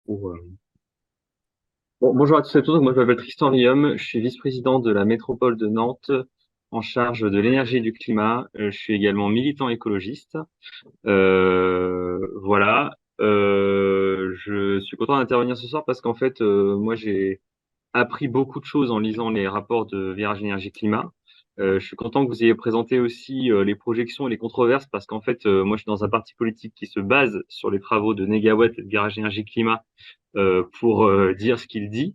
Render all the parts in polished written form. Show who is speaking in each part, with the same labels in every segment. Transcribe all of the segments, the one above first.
Speaker 1: Ou, bonjour à tous et à tous, moi je m'appelle Tristan Riom, je suis vice-président de la métropole de Nantes en charge de l'énergie et du climat. Je suis également militant écologiste. Voilà. Je suis content d'intervenir ce soir parce qu'en fait, moi j'ai appris beaucoup de choses en lisant les rapports de Virage Énergie Climat. Je suis content que vous ayez présenté aussi les projections et les controverses parce qu'en fait, moi je suis dans un parti politique qui se base sur les travaux de Negawatt et de Virage Énergie Climat pour dire ce qu'il dit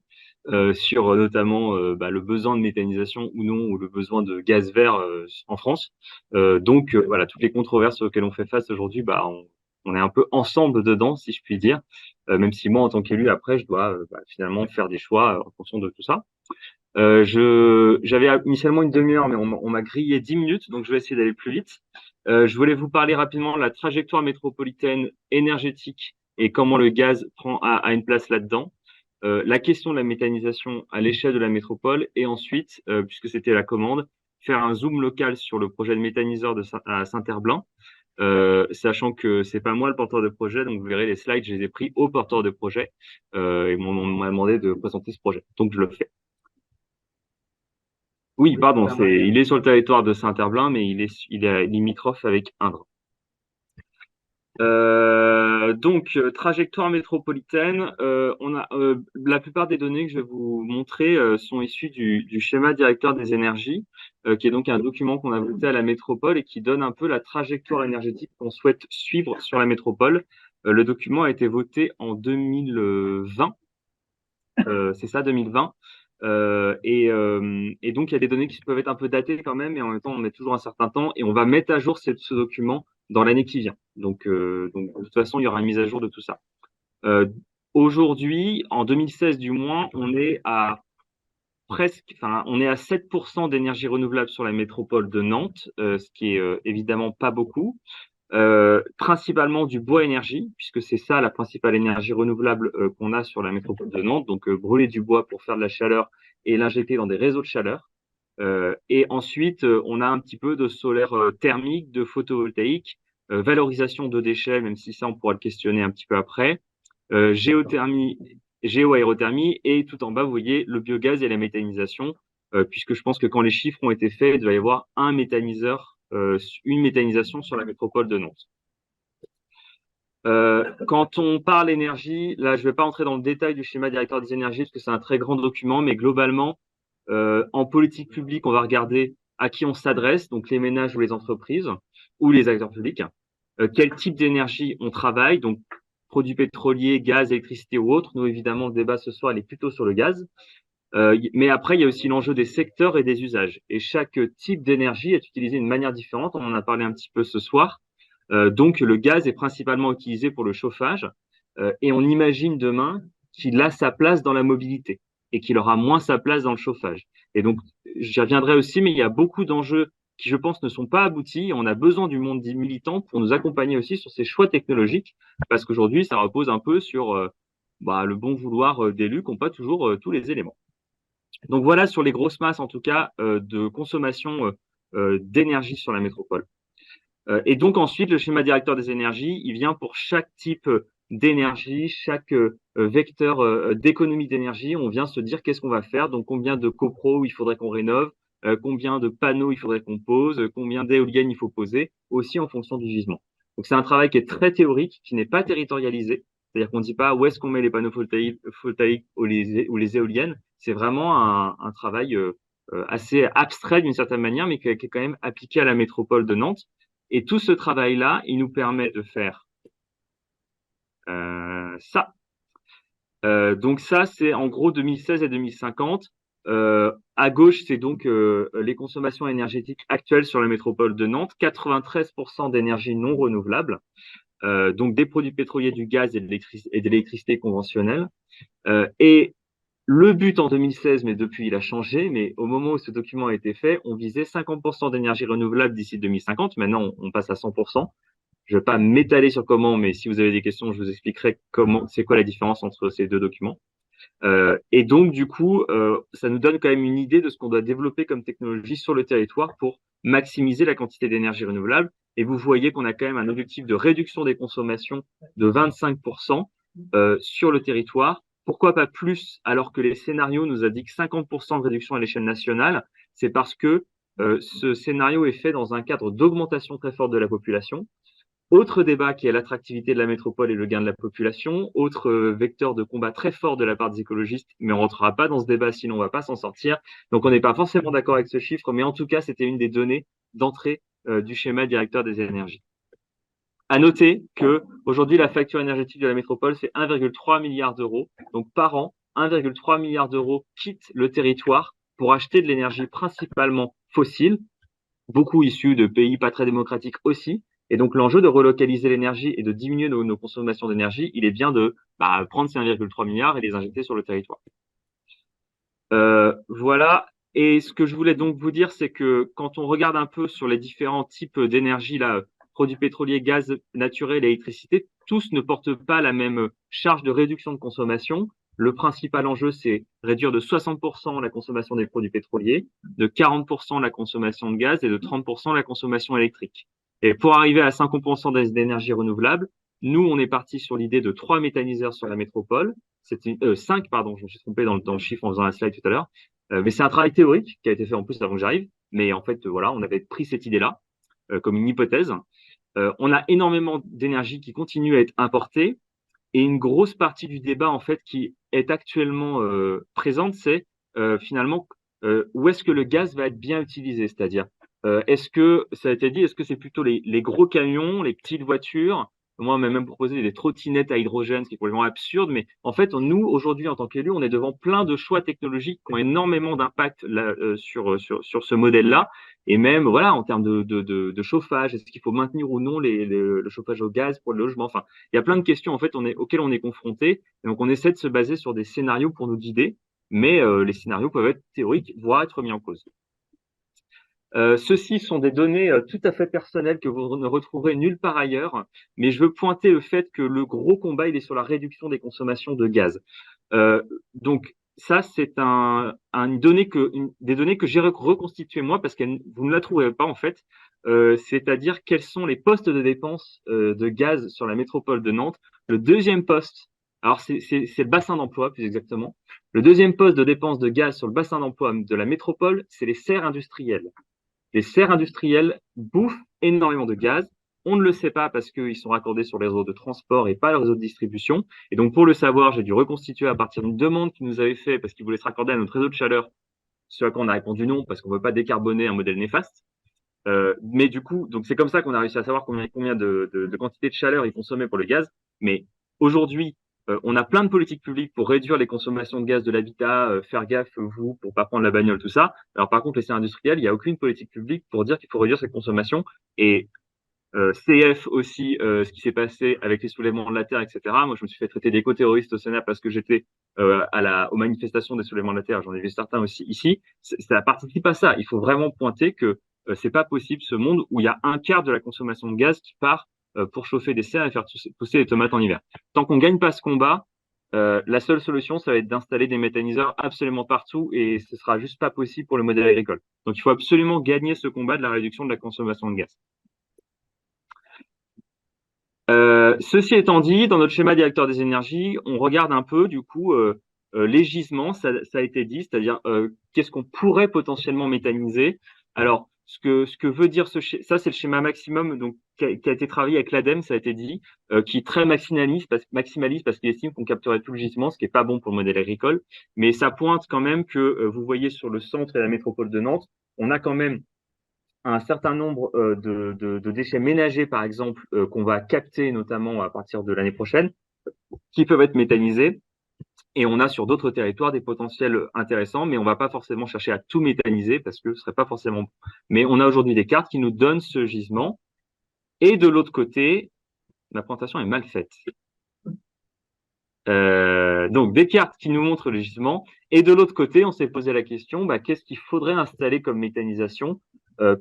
Speaker 1: sur notamment le besoin de méthanisation ou non, ou le besoin de gaz vert en France. Voilà, toutes les controverses auxquelles on fait face aujourd'hui, on est un peu ensemble dedans, si je puis dire, même si moi, en tant qu'élu, après, je dois finalement faire des choix en fonction de tout ça. J'avais initialement une demi-heure, mais on m'a grillé 10 minutes, donc je vais essayer d'aller plus vite. Je voulais vous parler rapidement de la trajectoire métropolitaine énergétique et comment le gaz a une place là-dedans. La question de la méthanisation à l'échelle de la métropole et ensuite, puisque c'était la commande, faire un zoom local sur le projet de méthaniseur à Saint-Herblain, sachant que c'est pas moi le porteur de projet, donc vous verrez les slides, je les ai pris au porteur de projet et on m'a demandé de présenter ce projet, donc je le fais. Oui, pardon, il est sur le territoire de Saint-Herblain, mais il est limitrophe avec Indre. Trajectoire métropolitaine, la plupart des données que je vais vous montrer sont issues du schéma directeur des énergies, qui est donc un document qu'on a voté à la métropole et qui donne un peu la trajectoire énergétique qu'on souhaite suivre sur la métropole. Le document a été voté en 2020, c'est ça, 2020. Et donc, il y a des données qui peuvent être un peu datées quand même, et en même temps, on met toujours un certain temps, et on va mettre à jour ce document dans l'année qui vient. Donc, de toute façon, il y aura une mise à jour de tout ça. Euh, Aujourd'hui, en 2016 du moins, on est à 7% d'énergie renouvelable sur la métropole de Nantes, ce qui est évidemment pas beaucoup. Principalement du bois énergie, puisque c'est ça la principale énergie renouvelable qu'on a sur la métropole de Nantes, donc brûler du bois pour faire de la chaleur et l'injecter dans des réseaux de chaleur. Et ensuite, on a un petit peu de solaire thermique, de photovoltaïque, valorisation de déchets, même si ça, on pourra le questionner un petit peu après, géothermie, géoaérothermie, et tout en bas, vous voyez le biogaz et la méthanisation, puisque je pense que quand les chiffres ont été faits, il doit y avoir une méthanisation sur la métropole de Nantes. Quand on parle énergie, là, je ne vais pas entrer dans le détail du schéma directeur des énergies, parce que c'est un très grand document, mais globalement, en politique publique, on va regarder à qui on s'adresse, donc les ménages ou les entreprises, ou les acteurs publics, quel type d'énergie on travaille, donc produits pétroliers, gaz, électricité ou autres. Nous, évidemment, le débat ce soir, il est plutôt sur le gaz. Mais après, il y a aussi l'enjeu des secteurs et des usages. Et chaque type d'énergie est utilisé d'une manière différente. On en a parlé un petit peu ce soir. Donc, le gaz est principalement utilisé pour le chauffage. Et on imagine demain qu'il a sa place dans la mobilité et qu'il aura moins sa place dans le chauffage. Et donc, j'y reviendrai aussi, mais il y a beaucoup d'enjeux qui, je pense, ne sont pas aboutis. On a besoin du monde militant pour nous accompagner aussi sur ces choix technologiques, parce qu'aujourd'hui, ça repose un peu sur le bon vouloir d'élus qui n'ont pas toujours tous les éléments. Donc voilà sur les grosses masses, en tout cas, de consommation d'énergie sur la métropole. Et donc ensuite, le schéma directeur des énergies, il vient pour chaque type d'énergie, chaque vecteur d'économie d'énergie. On vient se dire qu'est-ce qu'on va faire, donc combien de copro il faudrait qu'on rénove, combien de panneaux il faudrait qu'on pose, combien d'éoliennes il faut poser, aussi en fonction du gisement. Donc c'est un travail qui est très théorique, qui n'est pas territorialisé. C'est-à-dire qu'on ne dit pas où est-ce qu'on met les panneaux photovoltaïques ou les éoliennes. C'est vraiment un travail assez abstrait d'une certaine manière, mais qui est quand même appliqué à la métropole de Nantes. Et tout ce travail-là, il nous permet de faire ça. Donc ça, c'est en gros 2016 et 2050. À gauche, c'est donc les consommations énergétiques actuelles sur la métropole de Nantes. 93% d'énergie non renouvelable, donc des produits pétroliers, du gaz et de l'électricité conventionnelle. Et le but en 2016, mais depuis il a changé, mais au moment où ce document a été fait, on visait 50% d'énergie renouvelable d'ici 2050. Maintenant, on passe à 100%. Je ne vais pas m'étaler sur comment, mais si vous avez des questions, je vous expliquerai comment, c'est quoi la différence entre ces deux documents. Et donc, du coup, ça nous donne quand même une idée de ce qu'on doit développer comme technologie sur le territoire pour maximiser la quantité d'énergie renouvelable. Et vous voyez qu'on a quand même un objectif de réduction des consommations de 25%, sur le territoire. Pourquoi pas plus alors que les scénarios nous indiquent 50% de réduction à l'échelle nationale? C'est parce que ce scénario est fait dans un cadre d'augmentation très forte de la population. Autre débat qui est l'attractivité de la métropole et le gain de la population. Autre vecteur de combat très fort de la part des écologistes, mais on ne rentrera pas dans ce débat sinon on ne va pas s'en sortir. Donc on n'est pas forcément d'accord avec ce chiffre, mais en tout cas c'était une des données d'entrée du schéma directeur des énergies. À noter que aujourd'hui la facture énergétique de la métropole c'est 1,3 milliard d'euros. Donc par an, 1,3 milliard d'euros quittent le territoire pour acheter de l'énergie principalement fossile, beaucoup issus de pays pas très démocratiques aussi. Et donc l'enjeu de relocaliser l'énergie et de diminuer nos consommations d'énergie, il est bien de prendre ces 1,3 milliards et les injecter sur le territoire. Voilà. Et ce que je voulais donc vous dire, c'est que quand on regarde un peu sur les différents types d'énergie, là, produits pétroliers, gaz naturel et électricité, tous ne portent pas la même charge de réduction de consommation. Le principal enjeu, c'est réduire de 60% la consommation des produits pétroliers, de 40% la consommation de gaz et de 30% la consommation électrique. Et pour arriver à 50% d'énergie renouvelable, nous, on est parti sur l'idée de 3 méthaniseurs sur la métropole. C'était 5, pardon, je me suis trompé dans le chiffre en faisant la slide tout à l'heure. Mais c'est un travail théorique qui a été fait en plus avant que j'arrive. Mais en fait, voilà, on avait pris cette idée-là comme une hypothèse. On a énormément d'énergie qui continue à être importée. Et une grosse partie du débat, en fait, qui est actuellement présente, c'est finalement où est-ce que le gaz va être bien utilisé? C'est-à-dire, est-ce que, ça a été dit, est-ce que c'est plutôt les gros camions, les petites voitures? Moi, on m'a même proposé des trottinettes à hydrogène, ce qui est complètement absurde. Mais en fait, nous, aujourd'hui, en tant qu'élus, on est devant plein de choix technologiques qui ont énormément d'impact sur ce modèle-là. Et même, voilà, en termes de chauffage, est-ce qu'il faut maintenir ou non le chauffage au gaz pour le logement? Enfin, il y a plein de questions en fait auxquelles on est confronté. Et donc on essaie de se baser sur des scénarios pour nous guider, mais les scénarios peuvent être théoriques, voire être mis en cause. Ceux-ci sont des données tout à fait personnelles que vous ne retrouverez nulle part ailleurs, mais je veux pointer le fait que le gros combat, il est sur la réduction des consommations de gaz. Donc ça, c'est des données que j'ai reconstituées moi parce que vous ne la trouverez pas en fait. C'est-à-dire quels sont les postes de dépenses de gaz sur la métropole de Nantes. Le deuxième poste, alors c'est le bassin d'emploi plus exactement. Le deuxième poste de dépenses de gaz sur le bassin d'emploi de la métropole, c'est les serres industrielles. Les serres industrielles bouffent énormément de gaz. On ne le sait pas parce qu'ils sont raccordés sur les réseaux de transport et pas le réseau de distribution. Et donc, pour le savoir, j'ai dû reconstituer à partir d'une demande qu'ils nous avaient fait parce qu'ils voulaient se raccorder à notre réseau de chaleur. Ce à quoi on a répondu non parce qu'on ne veut pas décarboner un modèle néfaste. Mais du coup, donc c'est comme ça qu'on a réussi à savoir combien de quantité de chaleur ils consommaient pour le gaz. Mais aujourd'hui, on a plein de politiques publiques pour réduire les consommations de gaz de l'habitat, faire gaffe, vous, pour pas prendre la bagnole, tout ça. Alors par contre, les serres industrielles, il n'y a aucune politique publique pour dire qu'il faut réduire cette consommation. Et CF aussi, ce qui s'est passé avec les soulèvements de la Terre, etc. Moi, je me suis fait traiter d'éco-terroriste au Sénat parce que j'étais aux manifestations des soulèvements de la Terre. J'en ai vu certains aussi ici. Ça participe à ça. Il faut vraiment pointer que c'est pas possible ce monde où il y a un quart de la consommation de gaz qui part pour chauffer des serres et faire pousser des tomates en hiver. Tant qu'on gagne pas ce combat, la seule solution, ça va être d'installer des méthaniseurs absolument partout et ce sera juste pas possible pour le modèle agricole. Donc, il faut absolument gagner ce combat de la réduction de la consommation de gaz. Ceci étant dit, dans notre schéma directeur des énergies, on regarde un peu du coup les gisements, ça a été dit, c'est-à-dire qu'est-ce qu'on pourrait potentiellement méthaniser. Alors, ce que veut dire ça, c'est le schéma maximum donc qui a été travaillé avec l'ADEME, ça a été dit, qui est très maximaliste parce qu'il estime qu'on capterait tout le gisement, ce qui est pas bon pour le modèle agricole. Mais ça pointe quand même que vous voyez sur le centre et la métropole de Nantes, on a quand même un certain nombre de déchets ménagers, par exemple, qu'on va capter notamment à partir de l'année prochaine, qui peuvent être méthanisés. Et on a sur d'autres territoires des potentiels intéressants, mais on va pas forcément chercher à tout méthaniser parce que ce serait pas forcément bon. Mais on a aujourd'hui des cartes qui nous donnent ce gisement. Et de l'autre côté, la présentation est mal faite. Donc des cartes qui nous montrent le gisement. Et de l'autre côté, on s'est posé la question, qu'est-ce qu'il faudrait installer comme méthanisation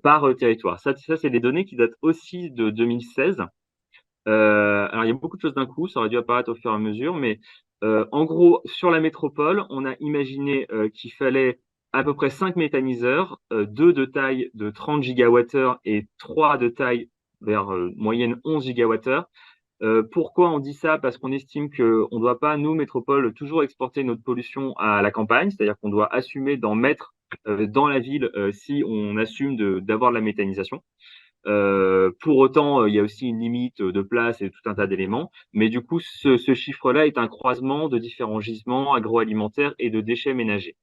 Speaker 1: par territoire. Ça c'est des données qui datent aussi de 2016. Alors, il y a beaucoup de choses d'un coup, ça aurait dû apparaître au fur et à mesure, mais en gros, sur la métropole, on a imaginé qu'il fallait à peu près 5 méthaniseurs, 2 de taille de 30 gigawattheures et 3 de taille vers moyenne 11 gigawattheures. Pourquoi on dit ça? Parce qu'on estime qu'on ne doit pas, nous, métropole, toujours exporter notre pollution à la campagne, c'est-à-dire qu'on doit assumer d'en mettre dans la ville si on assume d'avoir de la méthanisation. Pour autant, il y a aussi une limite de place et tout un tas d'éléments. Mais du coup, ce chiffre-là est un croisement de différents gisements agroalimentaires et de déchets ménagers.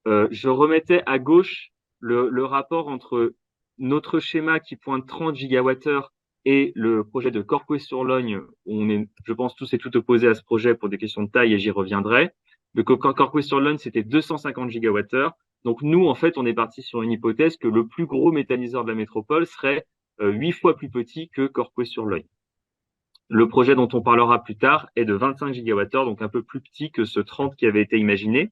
Speaker 1: Je remettais à gauche le rapport entre notre schéma qui pointe 30 gigawattheures et le projet de Corcouët-sur-Logne, où on est, je pense, tous et toutes opposés à ce projet pour des questions de taille et j'y reviendrai. Le Corcouët-sur-Logne, c'était 250 gigawattheures. Donc nous, en fait, on est parti sur une hypothèse que le plus gros méthaniseur de la métropole serait 8 fois plus petit que Corcouët-sur-Logne. Le projet dont on parlera plus tard est de 25 gigawattheures, donc un peu plus petit que ce 30 qui avait été imaginé.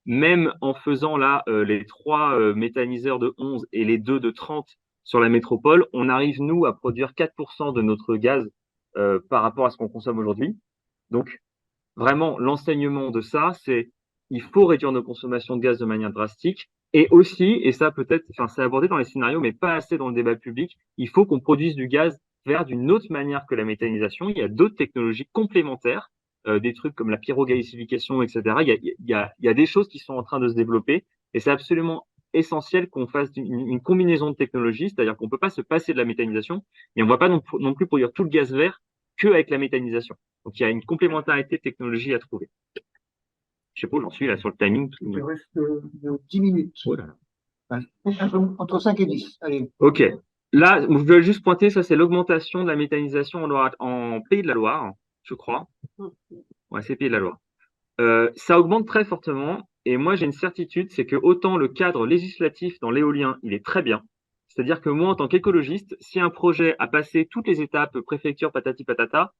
Speaker 1: Même en faisant là les trois méthaniseurs de 11 et les deux de 30 sur la métropole, on arrive, nous, à produire 4% de notre gaz par rapport à ce qu'on consomme aujourd'hui. Donc, vraiment, l'enseignement de ça, c'est il faut réduire nos consommations de gaz de manière drastique. Et aussi, et ça peut-être, enfin, c'est abordé dans les scénarios, mais pas assez dans le débat public, il faut qu'on produise du gaz vers d'une autre manière que la méthanisation. Il y a d'autres technologies complémentaires, des trucs comme la pyrogasification, etc. Il y a des choses qui sont en train de se développer et c'est absolument essentiel qu'on fasse une combinaison de technologies, c'est-à-dire qu'on ne peut pas se passer de la méthanisation, mais on ne va pas non plus produire tout le gaz vert qu'avec la méthanisation. Donc, il y a une complémentarité de technologie à trouver. Je sais pas où j'en suis là sur le timing.
Speaker 2: Il te reste 10 minutes.
Speaker 1: Oh là là.
Speaker 2: Entre 5 et 10. Allez.
Speaker 1: Ok. Là, je veux juste pointer, ça c'est l'augmentation de la méthanisation en Pays de la Loire, je crois. Ouais, c'est Pays de la Loire. Ça augmente très fortement et moi j'ai une certitude, c'est que autant le cadre législatif dans l'éolien, il est très bien. C'est-à-dire que moi, en tant qu'écologiste, si un projet a passé toutes les étapes, préfecture, patati patata,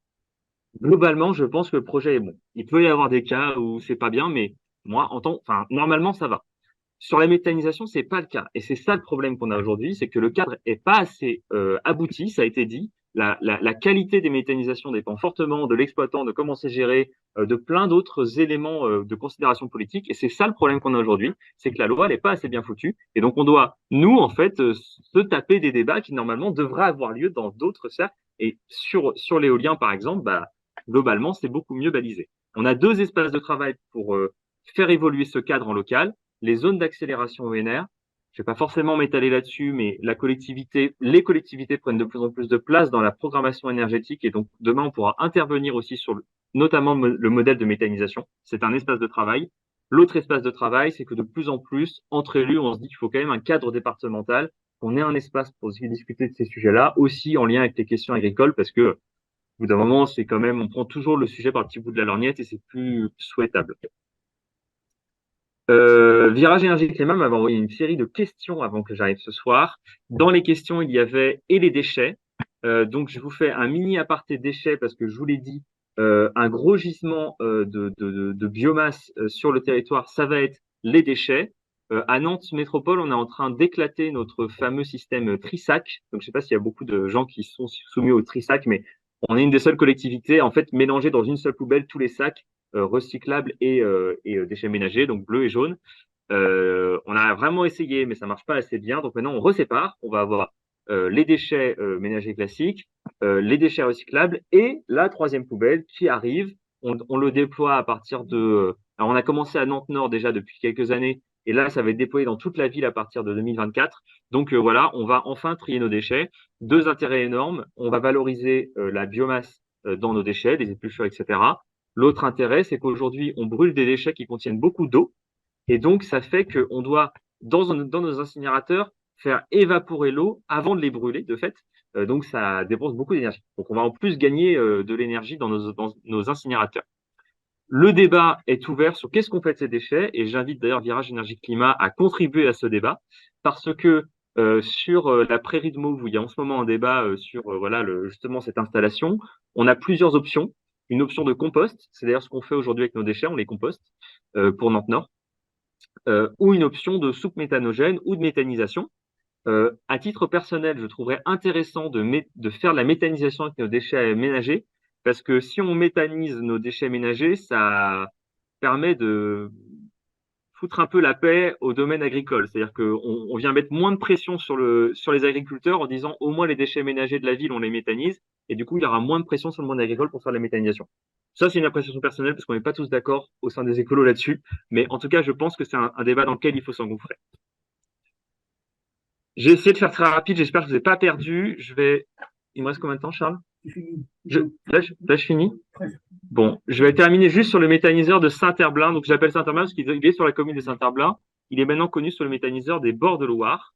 Speaker 1: globalement, je pense que le projet est bon. Il peut y avoir des cas où c'est pas bien, mais moi, enfin, normalement, ça va. Sur la méthanisation, c'est pas le cas. Et c'est ça le problème qu'on a aujourd'hui, c'est que le cadre est pas assez abouti, ça a été dit. La qualité des méthanisations dépend fortement de l'exploitant, de comment c'est géré, de plein d'autres éléments de considération politique. Et c'est ça le problème qu'on a aujourd'hui, c'est que la loi n'est pas assez bien foutue. Et donc on doit, nous, en fait, se taper des débats qui normalement devraient avoir lieu dans d'autres cercles. Et sur l'éolien, par exemple, bah, globalement, c'est beaucoup mieux balisé. On a deux espaces de travail pour faire évoluer ce cadre en local, les zones d'accélération ONR. Je ne vais pas forcément m'étaler là-dessus, mais les collectivités prennent de plus en plus de place dans la programmation énergétique et donc demain on pourra intervenir aussi sur notamment le modèle de méthanisation. C'est un espace de travail. L'autre espace de travail, c'est que de plus en plus, entre élus, on se dit qu'il faut quand même un cadre départemental, qu'on ait un espace pour discuter de ces sujets-là, aussi en lien avec les questions agricoles, parce que au bout d'un moment, c'est quand même, on prend toujours le sujet par le petit bout de la lorgnette et c'est plus souhaitable. Virage Énergie Climat m'avait envoyé une série de questions avant que j'arrive ce soir. Dans les questions, il y avait et les déchets. Donc, je vous fais un mini aparté déchets parce que je vous l'ai dit, un gros gisement de biomasse sur le territoire, ça va être les déchets. À Nantes Métropole, on est en train d'éclater notre fameux système Trisac. Donc, je ne sais pas s'il y a beaucoup de gens qui sont soumis au Trisac, mais on est une des seules collectivités, en fait, mélanger dans une seule poubelle tous les sacs recyclables et déchets ménagers, donc bleu et jaune. On a vraiment essayé, mais ça marche pas assez bien. Donc maintenant, on resépare. On va avoir les déchets ménagers classiques, les déchets recyclables et la troisième poubelle qui arrive. On le déploie à partir de. Alors, on a commencé à Nantes-Nord déjà depuis quelques années, et là, ça va être déployé dans toute la ville à partir de 2024. Donc voilà, on va enfin trier nos déchets. Deux intérêts énormes. On va valoriser la biomasse dans nos déchets, les épluchures, etc. L'autre intérêt, c'est qu'aujourd'hui, on brûle des déchets qui contiennent beaucoup d'eau. Et donc, ça fait qu'on doit, dans nos incinérateurs, faire évaporer l'eau avant de les brûler, de fait. Donc, ça dépense beaucoup d'énergie. Donc, on va en plus gagner de l'énergie dans nos incinérateurs. Le débat est ouvert sur qu'est-ce qu'on fait de ces déchets, et j'invite d'ailleurs Virage Énergie Climat à contribuer à ce débat, parce que sur la prairie de Mauve, où il y a en ce moment un débat sur voilà justement cette installation, on a plusieurs options. Une option de compost, c'est d'ailleurs ce qu'on fait aujourd'hui avec nos déchets, on les composte pour Nantes-Nord, ou une option de soupe méthanogène ou de méthanisation. À titre personnel, je trouverais intéressant de faire de la méthanisation avec nos déchets ménagers, parce que si on méthanise nos déchets ménagers, ça permet de foutre un peu la paix au domaine agricole. C'est-à-dire qu'on vient mettre moins de pression sur les agriculteurs en disant au moins les déchets ménagers de la ville, on les méthanise. et du coup, il y aura moins de pression sur le monde agricole pour faire la méthanisation. Ça, c'est une appréciation personnelle parce qu'on n'est pas tous d'accord au sein des écolos là-dessus, mais en tout cas, je pense que c'est un débat dans lequel il faut s'engouffrer. J'ai essayé de faire très rapide, j'espère que je ne vous ai pas perdu. Il me reste combien de temps, Charles? Là, je finis. Bon, je vais terminer juste sur le méthaniseur de Saint-Herblain. Donc, j'appelle Saint-Herblain parce qu'il est sur la commune de Saint-Herblain. Il est maintenant connu sur le méthaniseur des bords de Loire.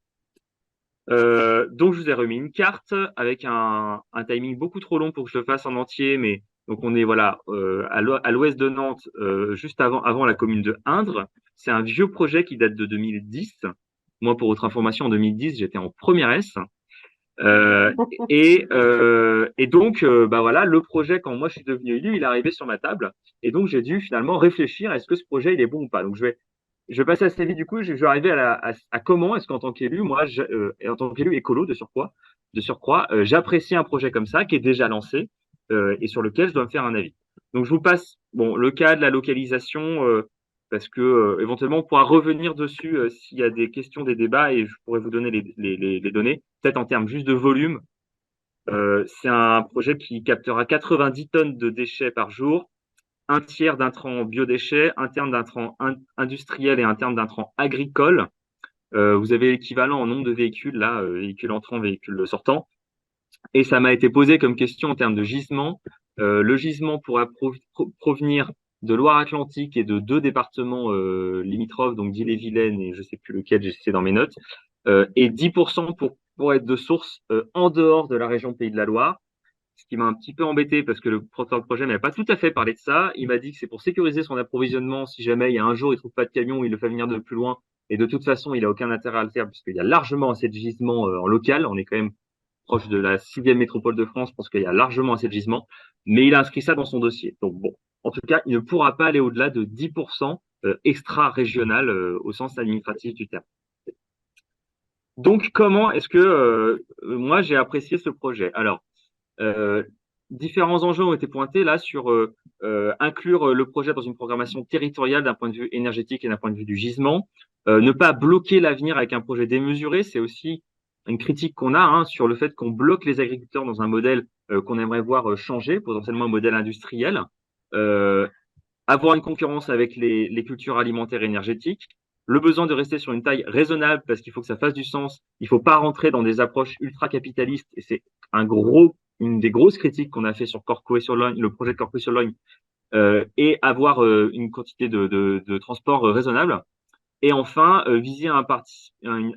Speaker 1: Donc, je vous ai remis une carte avec un timing beaucoup trop long pour que je le fasse en entier. Mais donc, on est voilà à l'ouest de Nantes, juste avant la commune de Indre. C'est un vieux projet qui date de 2010. Moi, pour votre information, en 2010, j'étais en première S. Et donc, bah voilà, le projet, quand moi je suis devenu élu, il est arrivé sur ma table. Et donc, j'ai dû finalement réfléchir, est-ce que ce projet, il est bon ou pas? Donc, je vais passer assez vite, du coup, je vais arriver à comment est-ce qu'en tant qu'élu, moi, et en tant qu'élu écolo de surcroît, j'apprécie un projet comme ça, qui est déjà lancé, et sur lequel je dois me faire un avis. Donc, je vous passe, bon, le cas de la localisation, parce que éventuellement on pourra revenir dessus s'il y a des questions, des débats, et je pourrais vous donner les données, peut-être en termes juste de volume. C'est un projet qui captera 90 tonnes de déchets par jour, un tiers d'intrants biodéchets, un terme d'intrants industriels et un terme d'intrants agricoles. Vous avez l'équivalent en nombre de véhicules, là, véhicules entrants, véhicules sortants. Et ça m'a été posé comme question en termes de gisement. Le gisement pourra provenir de Loire-Atlantique et de 2 départements limitrophes, donc d'Ille-et-Vilaine et je ne sais plus lequel, j'ai cité dans mes notes, et 10% pour être de source en dehors de la région Pays de la Loire. Ce qui m'a un petit peu embêté parce que le porteur de projet m'avait pas tout à fait parlé de ça. Il m'a dit que c'est pour sécuriser son approvisionnement si jamais il y a un jour il trouve pas de camion, il le fait venir de plus loin. Et de toute façon, il a aucun intérêt à le faire puisqu'il y a largement assez de gisements en local. On est quand même proche de la 6e métropole de France, je pense qu'il y a largement assez de gisements, mais il a inscrit ça dans son dossier. Donc bon, en tout cas, il ne pourra pas aller au-delà de 10% extra-régional au sens administratif du terme. Donc comment est-ce que moi j'ai apprécié ce projet? Alors, euh, différents enjeux ont été pointés là sur inclure le projet dans une programmation territoriale d'un point de vue énergétique et d'un point de vue du gisement. Ne pas bloquer l'avenir avec un projet démesuré, c'est aussi une critique qu'on a sur le fait qu'on bloque les agriculteurs dans un modèle qu'on aimerait voir changer, potentiellement un modèle industriel. Euh, Avoir une concurrence avec les cultures alimentaires et énergétiques, le besoin de rester sur une taille raisonnable parce qu'il faut que ça fasse du sens. Il ne faut pas rentrer dans des approches ultra-capitalistes et c'est une des grosses critiques qu'on a fait sur Corco et sur Logne, le projet de Corco et sur Logne, et avoir une quantité de transport raisonnable. Et enfin, viser un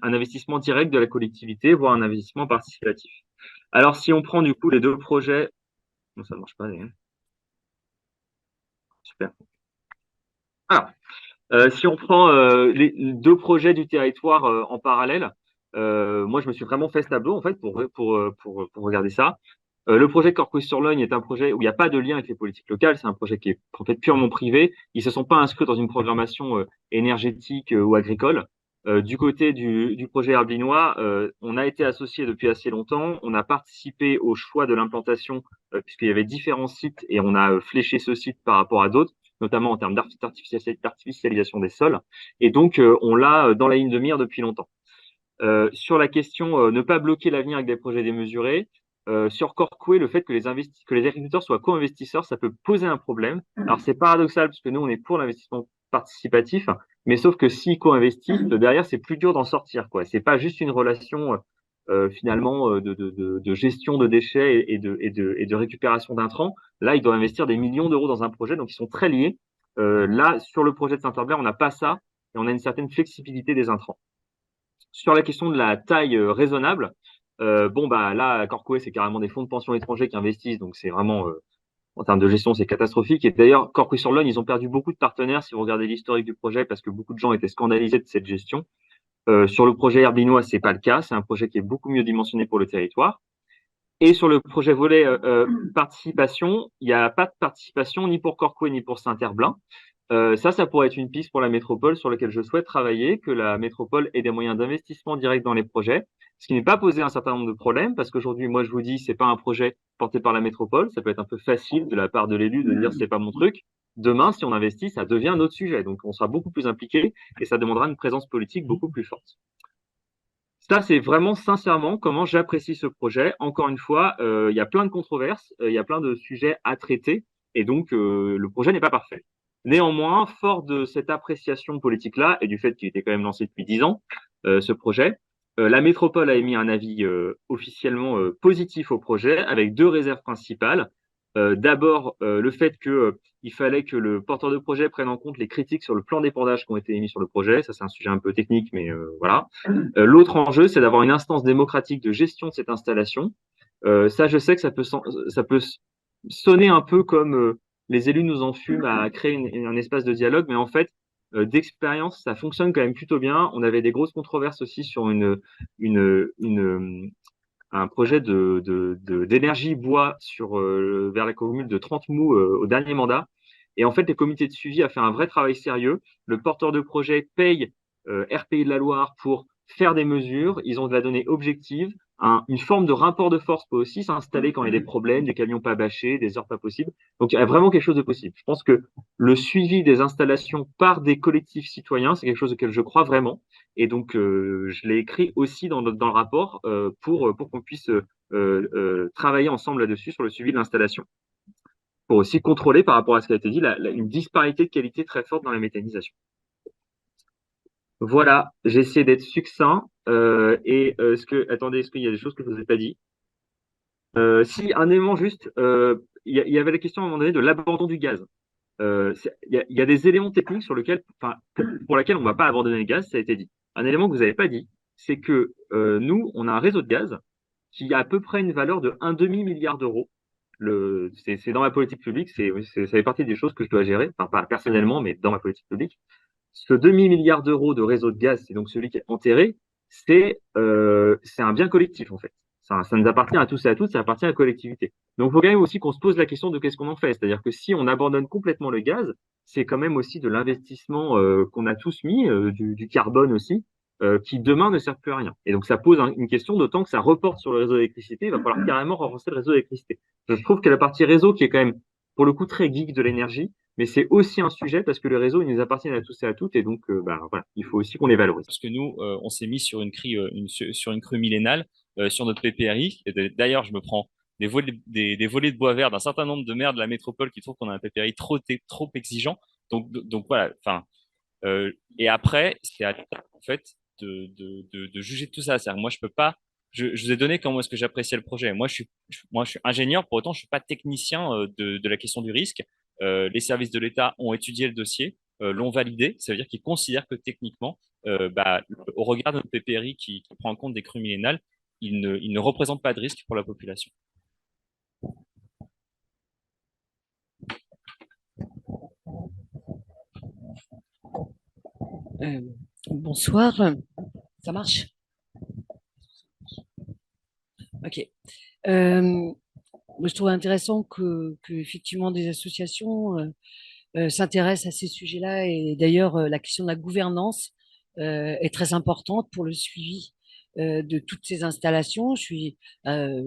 Speaker 1: investissement direct de la collectivité, voire un investissement participatif. Alors, si on prend du coup les deux projets, non, ça ne marche pas, super. Alors, si on prend les deux projets du territoire en parallèle, moi je me suis vraiment fait ce tableau en fait pour regarder ça. Le projet Corcouët-sur-Logne est un projet où il n'y a pas de lien avec les politiques locales, c'est un projet qui est en fait purement privé. Ils se sont pas inscrits dans une programmation énergétique ou agricole. Du côté du projet Herbinois, on a été associé depuis assez longtemps. On a participé au choix de l'implantation puisqu'il y avait différents sites et on a fléché ce site par rapport à d'autres, notamment en termes d'artificialisation des sols. Et donc, on l'a dans la ligne de mire depuis longtemps. Sur la question ne pas bloquer l'avenir avec des projets démesurés, sur Corcouët, le fait que les agriculteurs soient co-investisseurs, ça peut poser un problème. Alors c'est paradoxal parce que nous on est pour l'investissement participatif, mais sauf que s'ils co-investissent, derrière c'est plus dur d'en sortir, quoi. C'est pas juste une relation finalement de gestion de déchets et de récupération d'intrants. Là, ils doivent investir des millions d'euros dans un projet, donc ils sont très liés. Là, sur le projet de Saint-Herblain, on n'a pas ça et on a une certaine flexibilité des intrants. Sur la question de la taille raisonnable, bon bah là, à Corcouët, c'est carrément des fonds de pension étrangers qui investissent, donc c'est vraiment en termes de gestion, c'est catastrophique. Et d'ailleurs, Corcouët-sur-Logne, ils ont perdu beaucoup de partenaires si vous regardez l'historique du projet, parce que beaucoup de gens étaient scandalisés de cette gestion. Sur le projet Herbinois, c'est pas le cas. C'est un projet qui est beaucoup mieux dimensionné pour le territoire. Et sur le projet volet participation, il n'y a pas de participation ni pour Corcouët ni pour Saint-Herblain. Ça pourrait être une piste pour la métropole sur laquelle je souhaite travailler, que la métropole ait des moyens d'investissement direct dans les projets, ce qui n'est pas posé un certain nombre de problèmes, parce qu'aujourd'hui, moi, je vous dis, c'est pas un projet porté par la métropole, ça peut être un peu facile de la part de l'élu de dire c'est pas mon truc. Demain, si on investit, ça devient un autre sujet, donc on sera beaucoup plus impliqué et ça demandera une présence politique beaucoup plus forte. Ça, c'est vraiment sincèrement comment j'apprécie ce projet. Encore une fois, il y a plein de controverses, il y a plein de sujets à traiter, et donc le projet n'est pas parfait. Néanmoins, fort de cette appréciation politique-là et du fait qu'il était quand même lancé depuis 10 ans, ce projet, la métropole a émis un avis officiellement positif au projet avec deux réserves principales. D'abord, le fait que il fallait que le porteur de projet prenne en compte les critiques sur le plan d'épandage qui ont été émis sur le projet. Ça, c'est un sujet un peu technique, mais voilà. L'autre enjeu, c'est d'avoir une instance démocratique de gestion de cette installation. Ça, je sais que ça peut sonner un peu comme les élus nous en fument à créer un espace de dialogue, mais en fait, d'expérience, ça fonctionne quand même plutôt bien. On avait des grosses controverses aussi sur une, un projet d'énergie bois vers la commune de 30 mou au dernier mandat. Et en fait, les comités de suivi a fait un vrai travail sérieux. Le porteur de projet paye RPI de la Loire pour faire des mesures. Ils ont de la donnée objective. Une forme de rapport de force peut aussi s'installer quand il y a des problèmes, des camions pas bâchés, des heures pas possibles. Donc, il y a vraiment quelque chose de possible. Je pense que le suivi des installations par des collectifs citoyens, c'est quelque chose auquel je crois vraiment. Et donc, je l'ai écrit aussi dans le rapport pour qu'on puisse travailler ensemble là-dessus sur le suivi de l'installation. Pour aussi contrôler, par rapport à ce qui a été dit, une disparité de qualité très forte dans la méthanisation. Voilà, j'ai essayé d'être succinct. Attendez, est-ce qu'il y a des choses que je vous ai pas dit? Si, un élément juste, il y avait la question à un moment donné de l'abandon du gaz. Il y a des éléments techniques sur lesquels, enfin, pour lesquels on ne va pas abandonner le gaz, ça a été dit. Un élément que vous n'avez pas dit, c'est que nous, on a un réseau de gaz qui a à peu près une valeur de un demi-milliard d'euros. C'est dans ma politique publique, ça fait partie des choses que je dois gérer, enfin pas personnellement, mais dans ma politique publique. Ce demi-milliard d'euros de réseau de gaz, c'est donc celui qui est enterré, c'est un bien collectif en fait. Ça nous appartient à tous et à toutes, ça appartient à la collectivité. Donc il faut quand même aussi qu'on se pose la question de qu'est-ce qu'on en fait. C'est-à-dire que si on abandonne complètement le gaz, c'est quand même aussi de l'investissement qu'on a tous mis, du carbone aussi, qui demain ne sert plus à rien. Et donc ça pose une question, d'autant que ça reporte sur le réseau d'électricité, il va falloir carrément renforcer le réseau d'électricité. Je trouve que la partie réseau, qui est quand même pour le coup très geek de l'énergie, mais c'est aussi un sujet parce que le réseau, il nous appartient à tous et à toutes, et donc bah, voilà, il faut aussi qu'on les valorise.
Speaker 3: Parce que nous, on s'est mis sur sur une crue millénale, sur notre PPRI. Et d'ailleurs, je me prends des volets de bois vert d'un certain nombre de maires de la métropole qui trouvent qu'on a un PPRI trop exigeant. Donc voilà. Enfin, et après, c'est à l'État, en fait, de juger de tout ça. C'est-à-dire, moi, je peux pas. Je vous ai donné comment est-ce que j'appréciais le projet. Moi, je suis ingénieur. Pour autant, je suis pas technicien de la question du risque. Les services de l'État ont étudié le dossier, l'ont validé. Ça veut dire qu'ils considèrent que techniquement, au regard de notre PPRI qui prend en compte des crues millénales, il ne représente pas de risque pour la population.
Speaker 4: Euh, Bonsoir, ça marche? Ok. Moi, je trouve intéressant que effectivement des associations s'intéressent à ces sujets-là et d'ailleurs la question de la gouvernance est très importante pour le suivi de toutes ces installations. Je suis euh,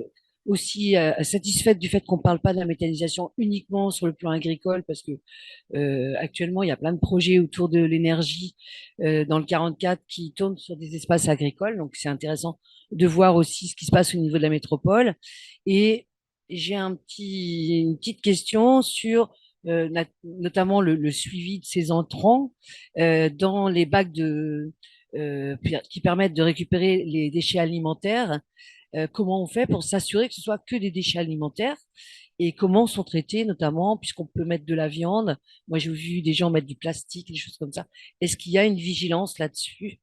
Speaker 4: aussi satisfaite du fait qu'on ne parle pas de la méthanisation uniquement sur le plan agricole parce que actuellement, il y a plein de projets autour de l'énergie dans le 44 qui tournent sur des espaces agricoles. Donc, c'est intéressant de voir aussi ce qui se passe au niveau de la métropole. Et j'ai une petite question sur notamment le suivi de ces entrants dans les bacs qui permettent de récupérer les déchets alimentaires. Comment on fait pour s'assurer que ce soit que des déchets alimentaires et comment sont traités, notamment, puisqu'on peut mettre de la viande. Moi, j'ai vu des gens mettre du plastique, des choses comme ça. Est-ce qu'il y a une vigilance là-dessus